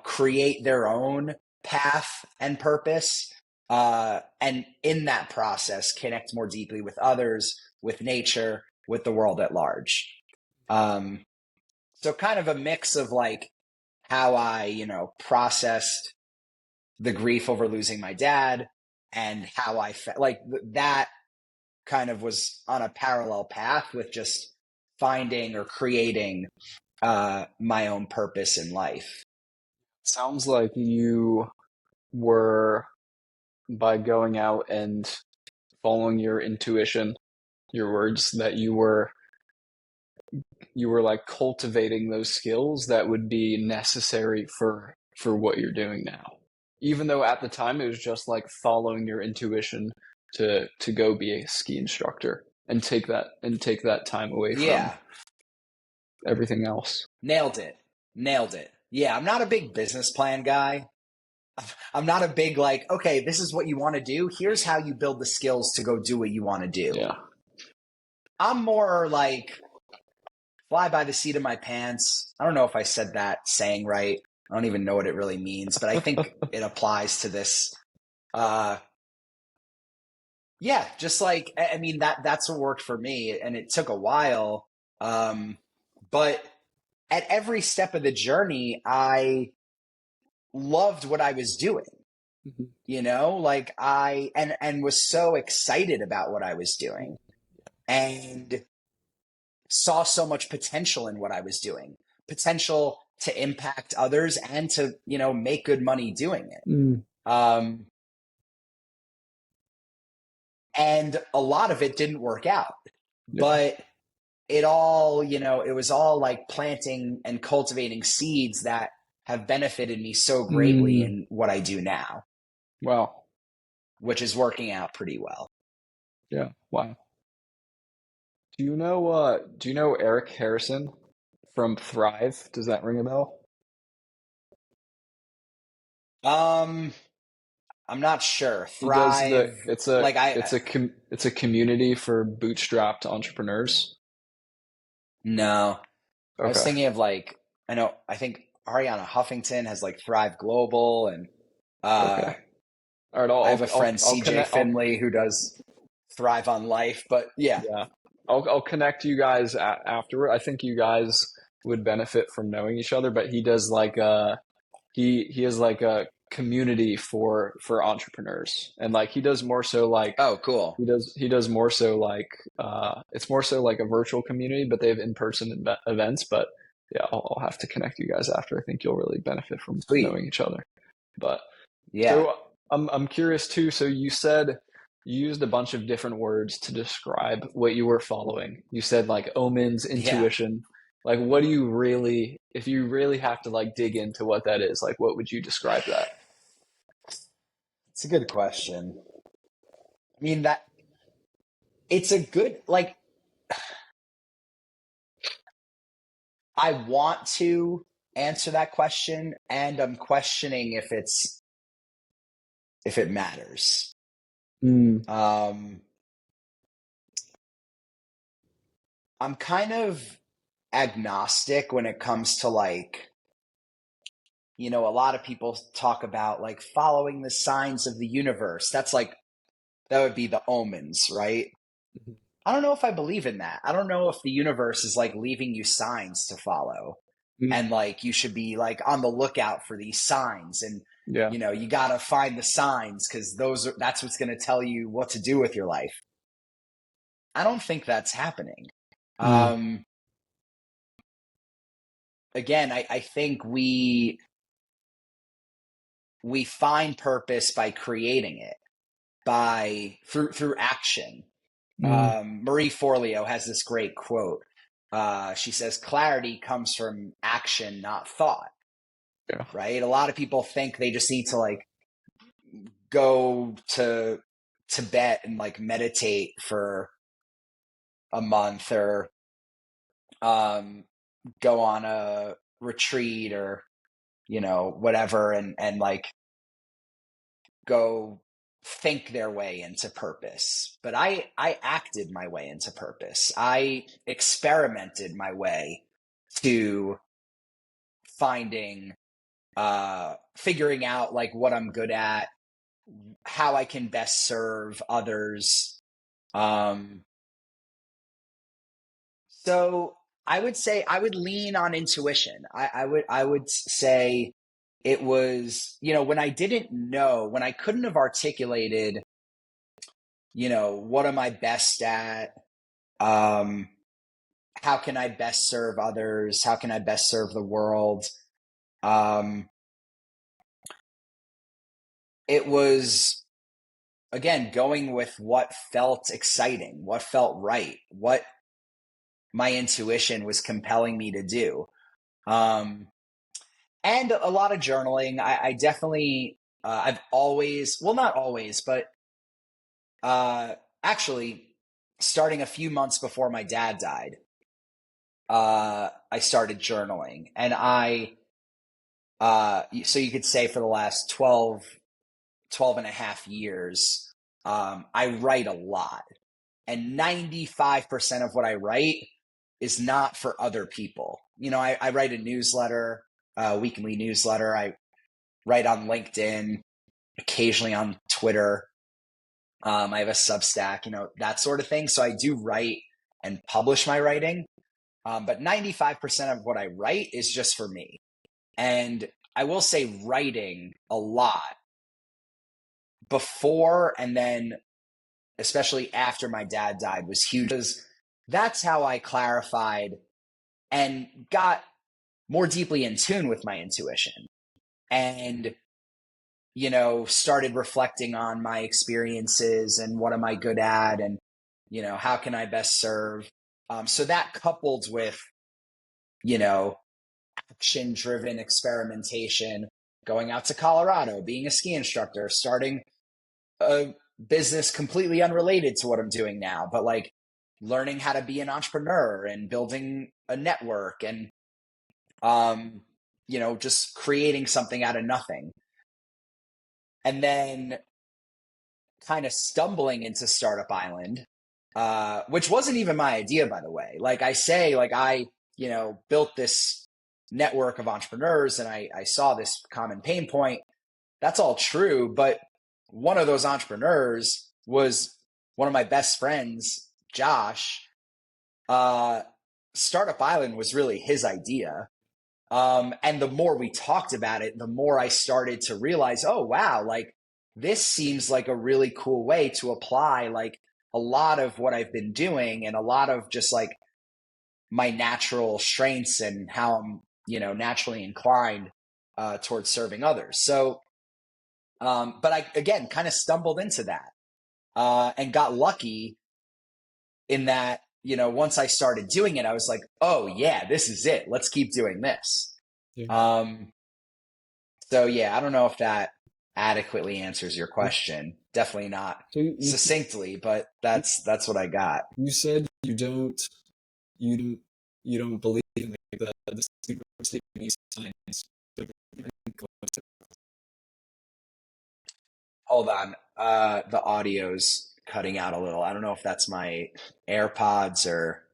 create their own path and purpose. And in that process, connect more deeply with others, with nature, with the world at large. So kind of a mix of like how I, processed the grief over losing my dad, and how I felt like that kind of was on a parallel path with just finding or creating my own purpose in life. Sounds like you were, by going out and following your intuition, your words, that you were like cultivating those skills that would be necessary for what you're doing now. Even though at the time it was just like following your intuition to go be a ski instructor and take that time away from everything else. Nailed it. Yeah, I'm not a big business plan guy. I'm not a big like, okay, this is what you want to do. Here's how you build the skills to go do what you want to do. Yeah. I'm more like fly by the seat of my pants. I don't know if I said that saying right. I don't even know what it really means, but I think it applies to this. Yeah, just like, I mean, that's what worked for me, and it took a while. But at every step of the journey, I loved what I was doing. Like and was so excited about what I was doing, and saw so much potential in what I was doing, potential to impact others and to, make good money doing it. And a lot of it didn't work out, but it all, it was all like planting and cultivating seeds that have benefited me so greatly Mm, in what I do now, wow. which is working out pretty well. Yeah. Wow. Do you know Eric Harrison from Thrive? Does that ring a bell? Um, I'm not sure. He does Thrive, like it's a community for bootstrapped entrepreneurs. no, I was Okay. thinking of like, I think Ariana Huffington has like Thrive Global, and uh, Okay. All right, I have a friend, I'll CJ connect I'll Finley, who does Thrive on Life. But yeah, yeah. I'll connect you guys afterward. I think you guys would benefit from knowing each other, but he does like he has like a community for entrepreneurs. And like he does more so like oh, cool, he does more so like it's more so like a virtual community, but they have in-person events, but yeah, I'll have to connect you guys after. I think you'll really benefit from sweet, knowing each other. But yeah, so I'm curious too. So you said you used a bunch of different words to describe what you were following. You said like omens, yeah. intuition. Like what do you really, if you really have to like dig into what that is, like what would you describe that? It's a good question. I mean, that it's a good, like, I want to answer that question, and I'm questioning if it matters. Mm, Um, I'm kind of agnostic when it comes to like, a lot of people talk about like following the signs of the universe. That would be the omens, right? I don't know if I believe in that. I don't know if the universe is like leaving you signs to follow, and mm, like you should be like on the lookout for these signs, and yeah. you got to find the signs because that's what's going to tell you what to do with your life. I don't think that's happening. Mm, Um, Again, I think we find purpose by creating it, by through action. mm, Marie Forleo has this great quote. She says, "Clarity comes from action, not thought." yeah. Right? A lot of people think they just need to like go to Tibet and like meditate for a month, or um, go on a retreat, or whatever, and like go think their way into purpose. But I acted my way into purpose. I experimented my way to finding figuring out like what I'm good at, how I can best serve others. Um so I would say I would lean on intuition. I would say it was, when I didn't know, when I couldn't have articulated, what am I best at? Um, how can I best serve others? How can I best serve the world? Um, it was, again, going with what felt exciting, what felt right, what my intuition was compelling me to do. Um, and a lot of journaling. I definitely, I've always, well, not always, but uh, actually, starting a few months before my dad died, I started journaling, and so you could say for the last 12 and a half years, I write a lot, and 95% of what I write is not for other people. I write a newsletter, a weekly newsletter. I write on LinkedIn, occasionally on Twitter. I have a Substack, that sort of thing. So I do write and publish my writing. But 95% of what I write is just for me. And I will say writing a lot before, and then especially after my dad died, was huge, because that's how I clarified and got more deeply in tune with my intuition, and started reflecting on my experiences and what am I good at, and how can I best serve. So that coupled with, action-driven experimentation, going out to Colorado, being a ski instructor, starting a business completely unrelated to what I'm doing now, but like learning how to be an entrepreneur and building a network and, just creating something out of nothing. And then kind of stumbling into Startup Island, which wasn't even my idea, by the way. Like I say, like I, built this network of entrepreneurs and I saw this common pain point. That's all true. But one of those entrepreneurs was one of my best friends, Josh. Startup Island was really his idea. And the more we talked about it, the more I started to realize, oh, wow, like this seems like a really cool way to apply like a lot of what I've been doing and a lot of just like my natural strengths and how I'm, naturally inclined towards serving others. So, but I, again, kind of stumbled into that and got lucky in that, once I started doing it, I was like, oh, yeah, this is it. Let's keep doing this. Yeah. So yeah, I don't know if that adequately answers your question. Definitely not So succinctly, but that's what I got. you said you don't you don't believe in like, the super sleeping science. Hold on. The audio's cutting out a little. I don't know if that's my AirPods or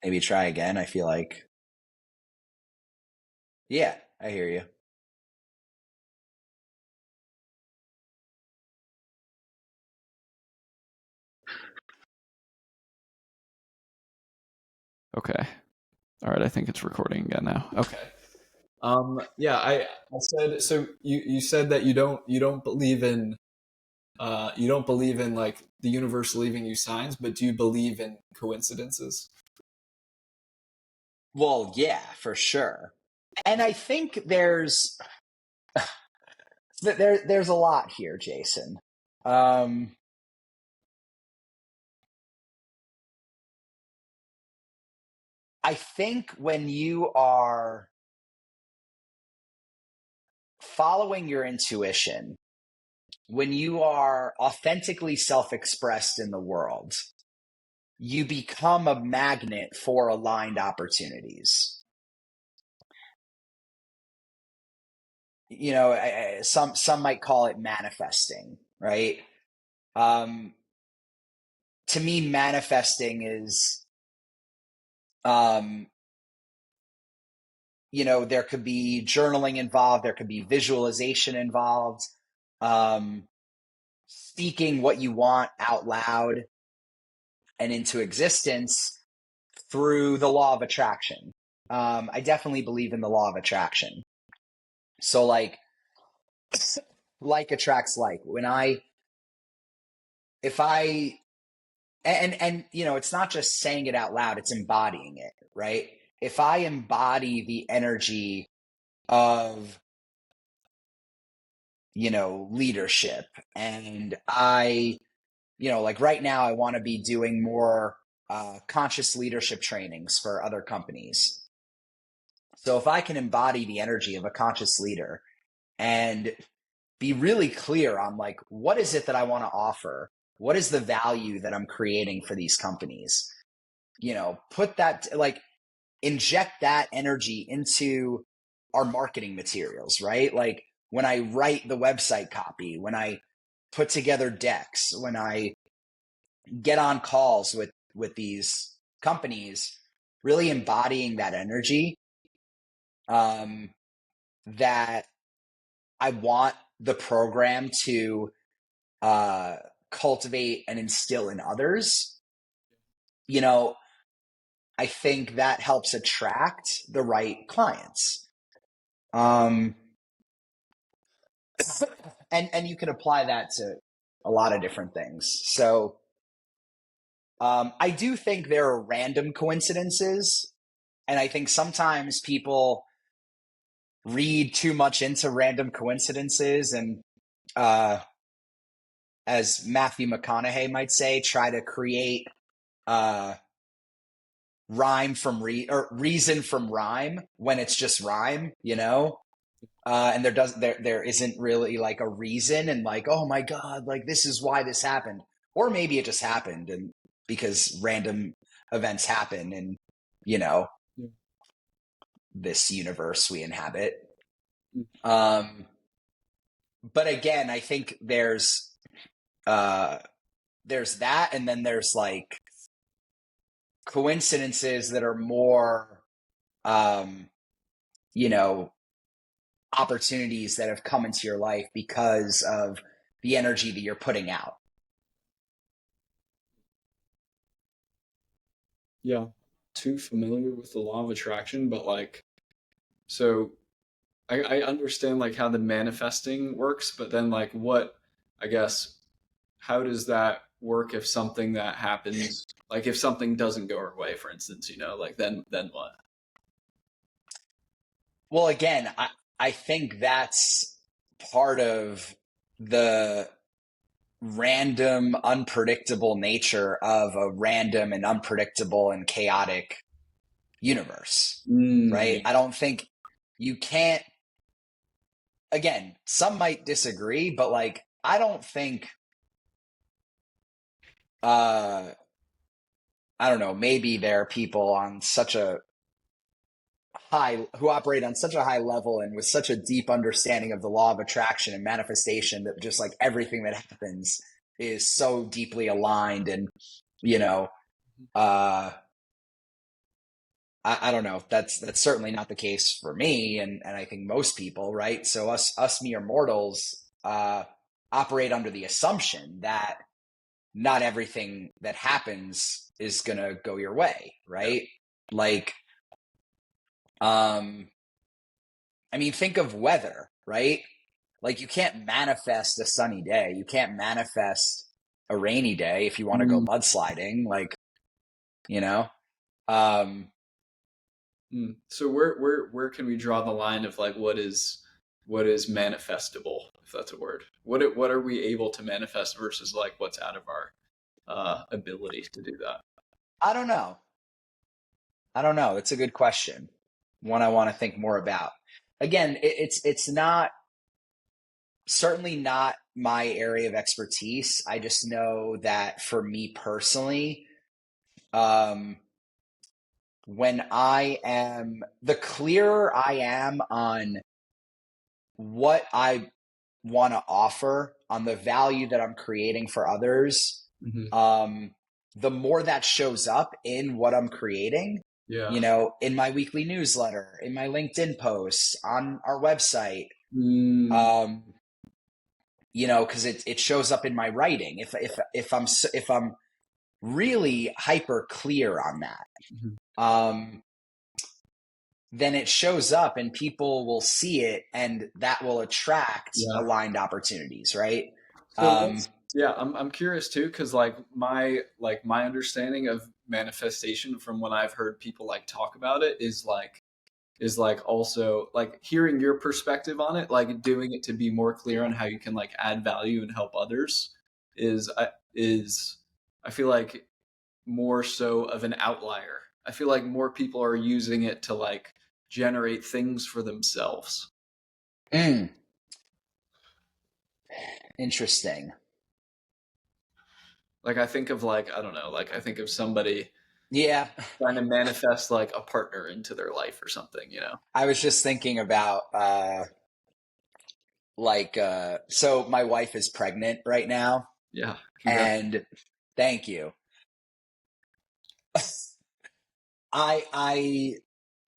maybe try again. I feel like, yeah, I hear you. Okay. All right, I think it's recording again now. Okay. Yeah, I said so you said that you don't believe in you don't believe in like the universe leaving you signs, but do you believe in coincidences? Well, yeah, for sure. And I think there's a lot here, Jason. Um, I think when you are following your intuition, when you are authentically self-expressed in the world, you become a magnet for aligned opportunities. Some might call it manifesting, right? Um, to me, manifesting is, um, there could be journaling involved, there could be visualization involved, um, speaking what you want out loud and into existence through the law of attraction. I definitely believe in the law of attraction. So like attracts like. If I, and it's not just saying it out loud, it's embodying it, right? If I embody the energy of, leadership and like right now, I want to be doing more conscious leadership trainings for other companies. So if I can embody the energy of a conscious leader and be really clear on like, what is it that I want to offer? What is the value that I'm creating for these companies? Put that, like, inject that energy into our marketing materials, right? Like when I write the website copy, when I put together decks, when I get on calls with these companies, really embodying that energy, that I want the program to cultivate and instill in others. I think that helps attract the right clients. And you can apply that to a lot of different things. So I do think there are random coincidences, and I think sometimes people read too much into random coincidences and, uh, as Matthew McConaughey might say, try to create uh, rhyme from or reason from rhyme when it's just rhyme, you know? And there isn't really like a reason and like, oh my God, like this is why this happened. Or maybe it just happened and because random events happen in, you know, Yeah. this universe we inhabit. Mm. But again, I think there's that, and then there's like coincidences that are more, you know, opportunities that have come into your life because of the energy that you're putting out. Yeah. Too familiar with the law of attraction, but like, so I understand like how the manifesting works, but then like what, I guess, how does that work if something that happens, like if something doesn't go our way, for instance, like then what? Well, again, I think that's part of the random, unpredictable nature of a random and unpredictable and chaotic universe, right? Yeah. I don't think you can't, again, some might disagree, but like, I don't think, I don't know, maybe there are people on such a who operate on such a high level and with such a deep understanding of the law of attraction and manifestation that just like everything that happens is so deeply aligned and, you know, I don't know. That's certainly not the case for me, and I think most people, right? So us mere mortals operate under the assumption that not everything that happens is gonna go your way, right? Like, I mean, think of weather, right? Like, you can't manifest a sunny day. You can't manifest a rainy day if you want to go Mm. mudsliding. Like, you know, um, So where can we draw the line of like what is manifestable, if that's a word? What are we able to manifest versus like what's out of our ability to do that? I don't know. I don't know. It's a good question. One I want to think more about. Again, it's not certainly not my area of expertise. I just know that for me personally, um, when the clearer I am on what I want to offer, on the value that I'm creating for others, Mm-hmm. the more that shows up in what I'm creating, Yeah. you know, in my weekly newsletter, in my LinkedIn posts, on our website, Mm. um, you know, because it shows up in my writing. If I'm really hyper clear on that, Mhm. um, then it shows up and people will see it, and that will attract Yeah. aligned opportunities, right? So yeah, I'm curious too, because like my understanding of manifestation from when I've heard people like talk about it is like also like hearing your perspective on it, like doing it to be more clear on how you can like add value and help others is I feel like more so of an outlier. I feel like more people are using it to like generate things for themselves. Mm, interesting. Like I think of like I don't know, like I think of somebody Yeah, trying to manifest like a partner into their life or something. I was just thinking about so my wife is pregnant right now, Yeah. Congrats. and thank you. I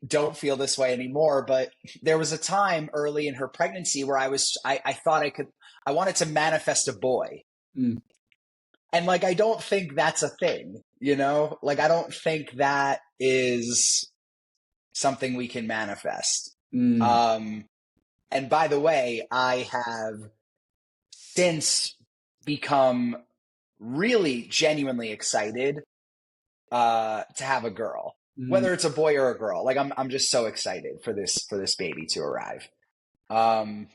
don't feel this way anymore, but there was a time early in her pregnancy where I thought I wanted to manifest a boy. Mm. And like, I don't think that's a thing, you know? Like, I don't think that is something we can manifest. Mm. Um, and by the way, I have since become really genuinely excited to have a girl. Mm, whether it's a boy or a girl. Like I'm just so excited for this baby to arrive. Um,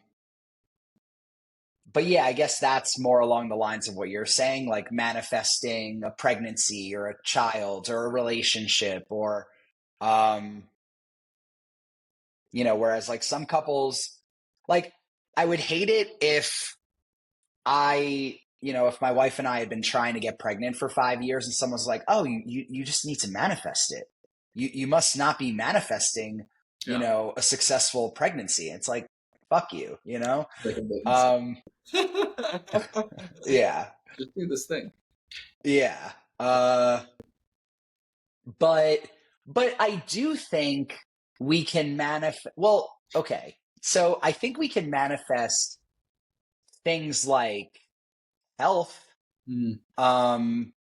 but yeah, I guess that's more along the lines of what you're saying, like manifesting a pregnancy or a child or a relationship or, um, whereas like some couples, like I would hate it if if my wife and I had been trying to get pregnant for 5 years and someone's like, oh, you just need to manifest it. You must not be manifesting, yeah, a successful pregnancy. It's like, fuck you, like a babysit. Um, yeah, Just do this thing. yeah. Uh, but I do think we can manifest. Well, okay. So I think we can manifest things like health. Mm, Um,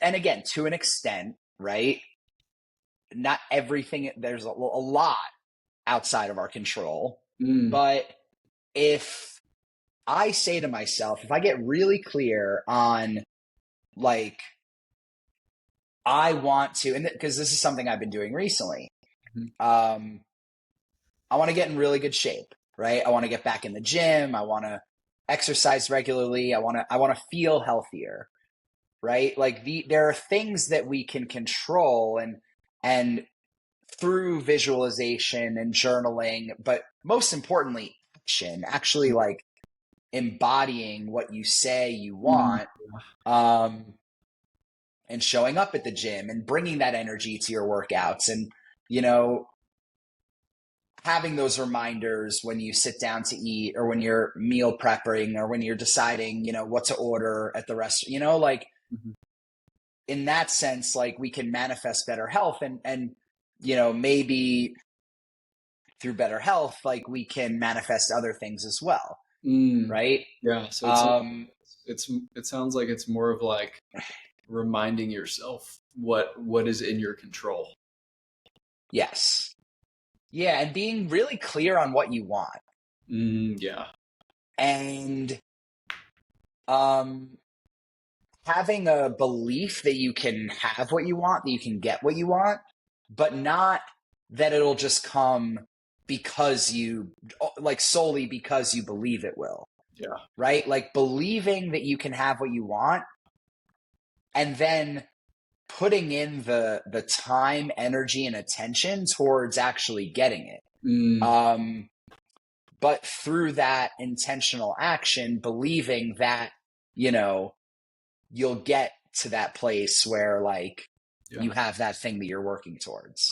and again, to an extent, right? Not everything, there's a lot outside of our control. mm, But if I say to myself, if I get really clear on like, I want to, and because this is something I've been doing recently, mm, um, I want to get in really good shape, right? I want to get back in the gym. I want to exercise regularly. I want to feel healthier, right? Like there are things that we can control and through visualization and journaling, but most importantly, action, actually like embodying what you say you mm, want, um, and showing up at the gym and bringing that energy to your workouts and, you know, having those reminders when you sit down to eat or when you're meal prepping or when you're deciding, what to order at the restaurant, like mhm. in that sense, like we can manifest better health and, maybe through better health, like we can manifest other things as well. Mm, Right. yeah. So Um, it sounds like it's more of like reminding yourself what is in your control. yes. Yeah. And being really clear on what you want Yeah. and, um, having a belief that you can have what you want, that you can get what you want, but not that it'll just come because like solely because you believe it will, Yeah. right? Like believing that you can have what you want and then putting in the time, energy, and attention towards actually getting it. Mm, Um, but through that intentional action, believing that, you'll get to that place where like yeah. you have that thing that you're working towards.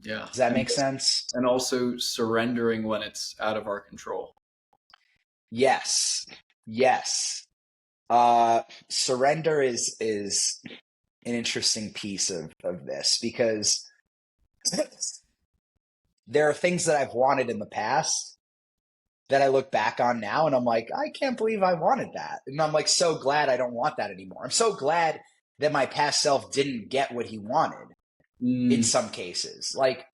Yeah. Does that make sense? And also surrendering when it's out of our control. Yes. Yes. Surrender is an interesting piece of this because there are things that I've wanted in the past that I look back on now and I'm like, I can't believe I wanted that. And I'm like, so glad I don't want that anymore. I'm so glad that my past self didn't get what he wanted in Mm, some cases. Like,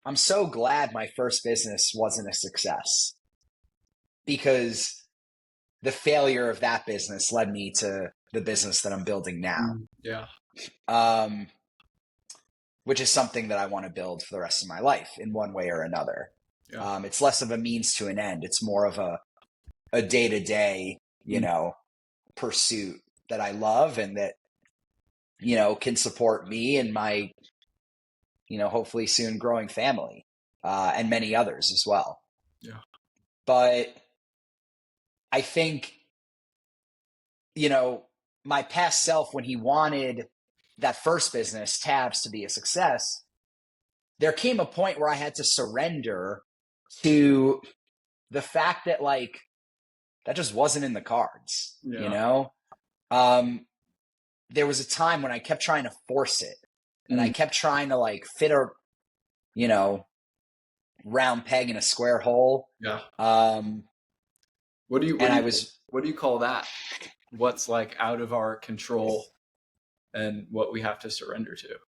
I'm so glad my first business wasn't a success because the failure of that business led me to the business that I'm building now, yeah. um, which is something that I want to build for the rest of my life in one way or another. Yeah. It's less of a means to an end. It's more of a day-to-day, Mm, pursuit that I love and that, can support me and my, hopefully soon growing family, and many others as well. yeah. But I think, my past self, when he wanted that first business, Tabs, to be a success, there came a point where I had to surrender to the fact that, like, that just wasn't in the cards, Yeah. Um, there was a time when I kept trying to force it and I Mm, kept trying to, like, fit a, you know, round peg in a square hole. yeah. Um, What do you and I was, what do you call that? What's like out of our control and what we have to surrender to?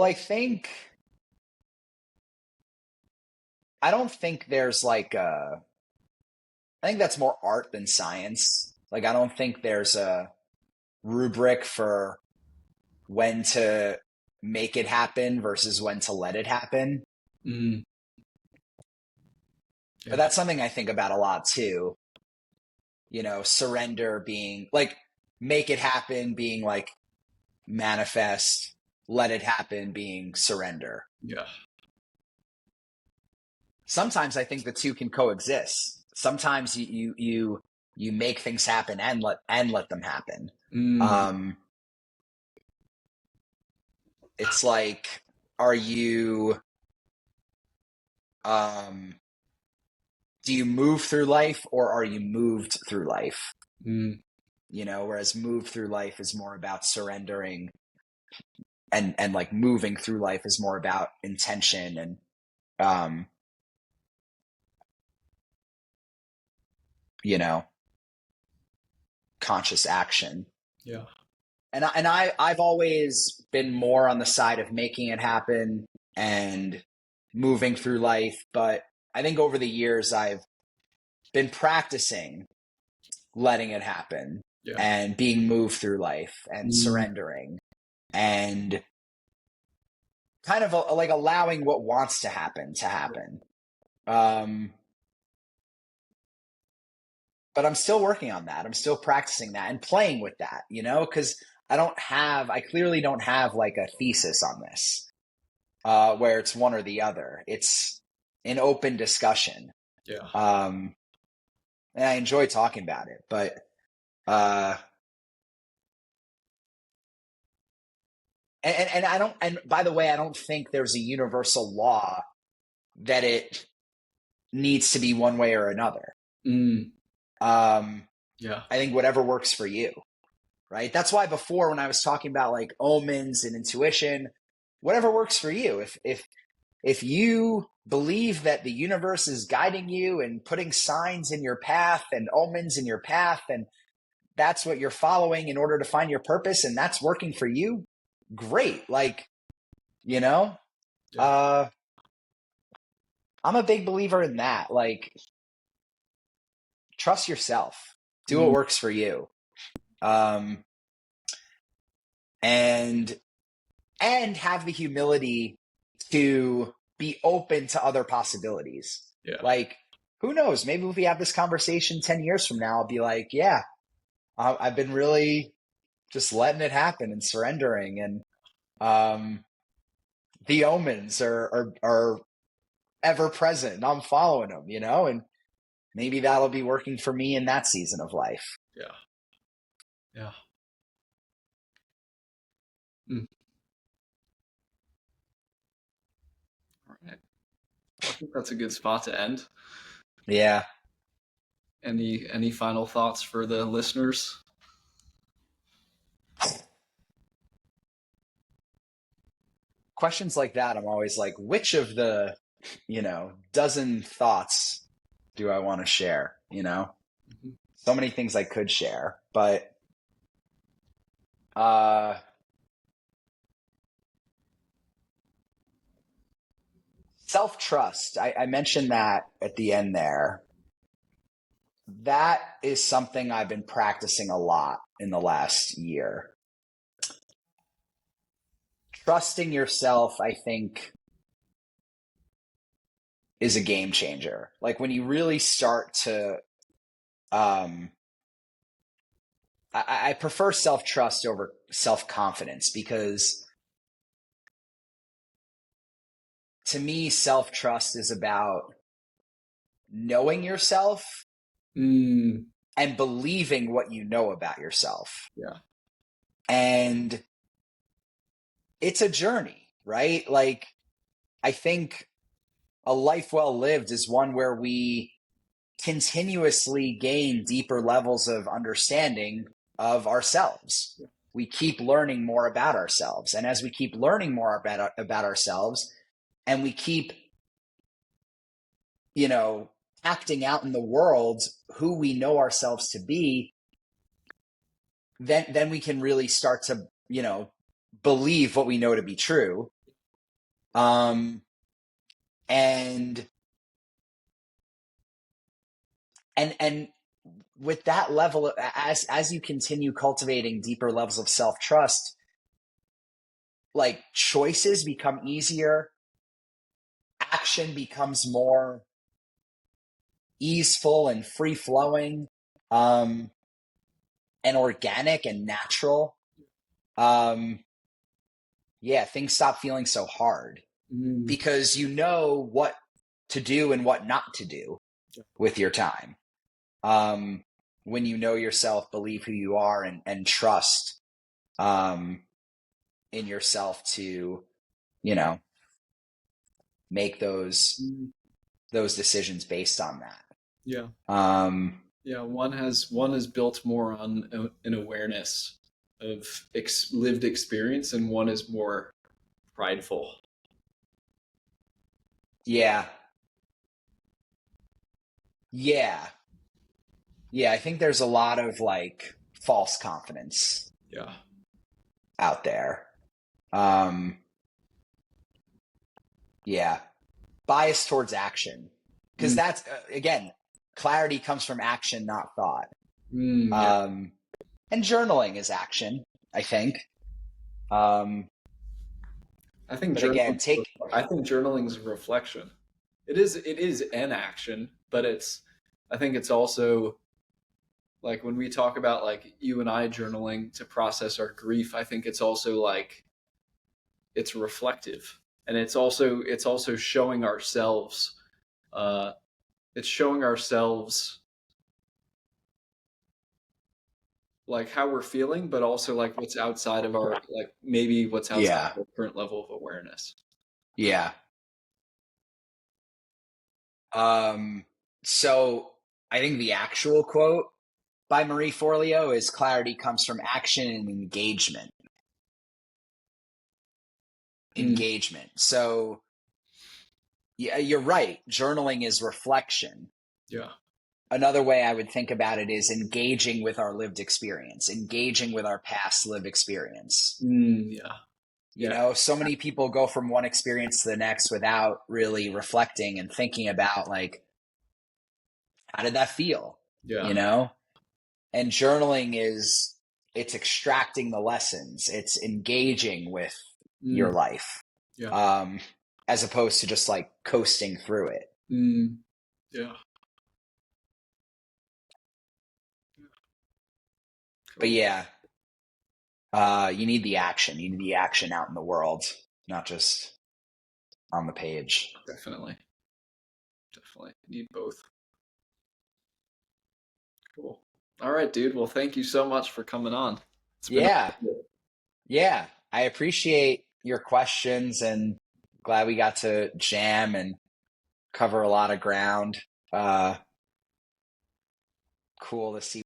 Well, I don't think there's like I think that's more art than science. Like, I don't think there's a rubric for when to make it happen versus when to let it happen. Mm, But yeah. that's something I think about a lot too. Surrender being like, make it happen being like manifest, let it happen being surrender. Yeah. Sometimes I think the two can coexist. Sometimes you make things happen and let them happen. Mm, It's like, are you do you move through life or are you moved through life? mm, Whereas move through life is more about surrendering, and like moving through life is more about intention and um you know conscious action. yeah. I've always been more on the side of making it happen and moving through life, but I think over the years I've been practicing letting it happen Yeah. and being moved through life and Mm, surrendering and kind of like allowing what wants to happen to happen. Um, but I'm still working on that. I'm still practicing that and playing with that, because I clearly don't have like a thesis on this, where it's one or the other. It's an open discussion. yeah. And I enjoy talking about it, but, uh, and I don't, and by the way, I don't think there's a universal law that it needs to be one way or another. Mm, Um, yeah. I think whatever works for you, right? That's why before when I was talking about like omens and intuition, whatever works for you. If you believe that the universe is guiding you and putting signs in your path and omens in your path, and that's what you're following in order to find your purpose, and that's working for you, great. Like, you know, Yeah. uh, I'm a big believer in that. Like, trust yourself, do what Mm, works for you. Um, and have the humility to be open to other possibilities. yeah. Like, who knows? Maybe if we have this conversation 10 years from now, I'll be like, yeah, I've been really just letting it happen and surrendering. And the omens are ever present and I'm following them, and maybe that'll be working for me in that season of life. Yeah. Yeah. Mm, all right. Well, I think that's a good spot to end. Yeah. Any final thoughts for the listeners? Questions like that, I'm always like, which of the, dozen thoughts do I want to share? Mhm. So many things I could share, but uh, self-trust. I mentioned that at the end there. That is something I've been practicing a lot in the last year. Trusting yourself, I think, is a game changer. Like when you really start to, um, I prefer self-trust over self-confidence because to me, self-trust is about knowing yourself Mm, and believing what you know about yourself. yeah. And it's a journey, right? Like, I think a life well lived is one where we continuously gain deeper levels of understanding of ourselves. Yeah. We keep learning more about ourselves. And as we keep learning more about ourselves and we keep, you know, acting out in the world who we know ourselves to be, then we can really start to, believe what we know to be true. Um, and and with that level of, as you continue cultivating deeper levels of self-trust, like choices become easier, action becomes more easeful and free flowing, and organic and natural. Yeah, things stop feeling so hard because you know what to do and what not to do with your time. When you know yourself, believe who you are, and trust in yourself to, you know, make those decisions based on that. Yeah. Um, Yeah, one is built more on an awareness of lived experience, and one is more prideful. yeah, yeah, yeah. I think there's a lot of like false confidence Yeah. out there. Um, yeah, bias towards action, because that's again, clarity comes from action, not thought. Yeah. And journaling is action, I think. Um, I think but again, take journaling is a reflection. It is an action, but I think it's also like when we talk about like you and I journaling to process our grief, I think it's also like it's reflective, and it's also showing ourselves it's showing ourselves like how we're feeling, but also like what's outside of our like maybe what's outside yeah, of our current level of awareness. yeah. So I think the actual quote by Marie Forleo is clarity comes from action and engagement. Mm, Engagement. So yeah, you're right. Journaling is reflection. yeah. Another way I would think about it is engaging with our lived experience, engaging with our past lived experience. Yeah. You Yeah. know, so many people go from one experience to the next without really reflecting and thinking about like, how did that feel? You Yeah. know? And journaling is, it's extracting the lessons, it's engaging with Mm, your life, yeah. um, as opposed to just like coasting through it. Yeah. But Cool. yeah, you need the action. You need the action out in the world, not just on the page. Definitely. Definitely. Need both. Cool. All right, dude. Well, thank you so much for coming on. It's been Yeah, yeah. I appreciate your questions and glad we got to jam and cover a lot of ground. Cool to see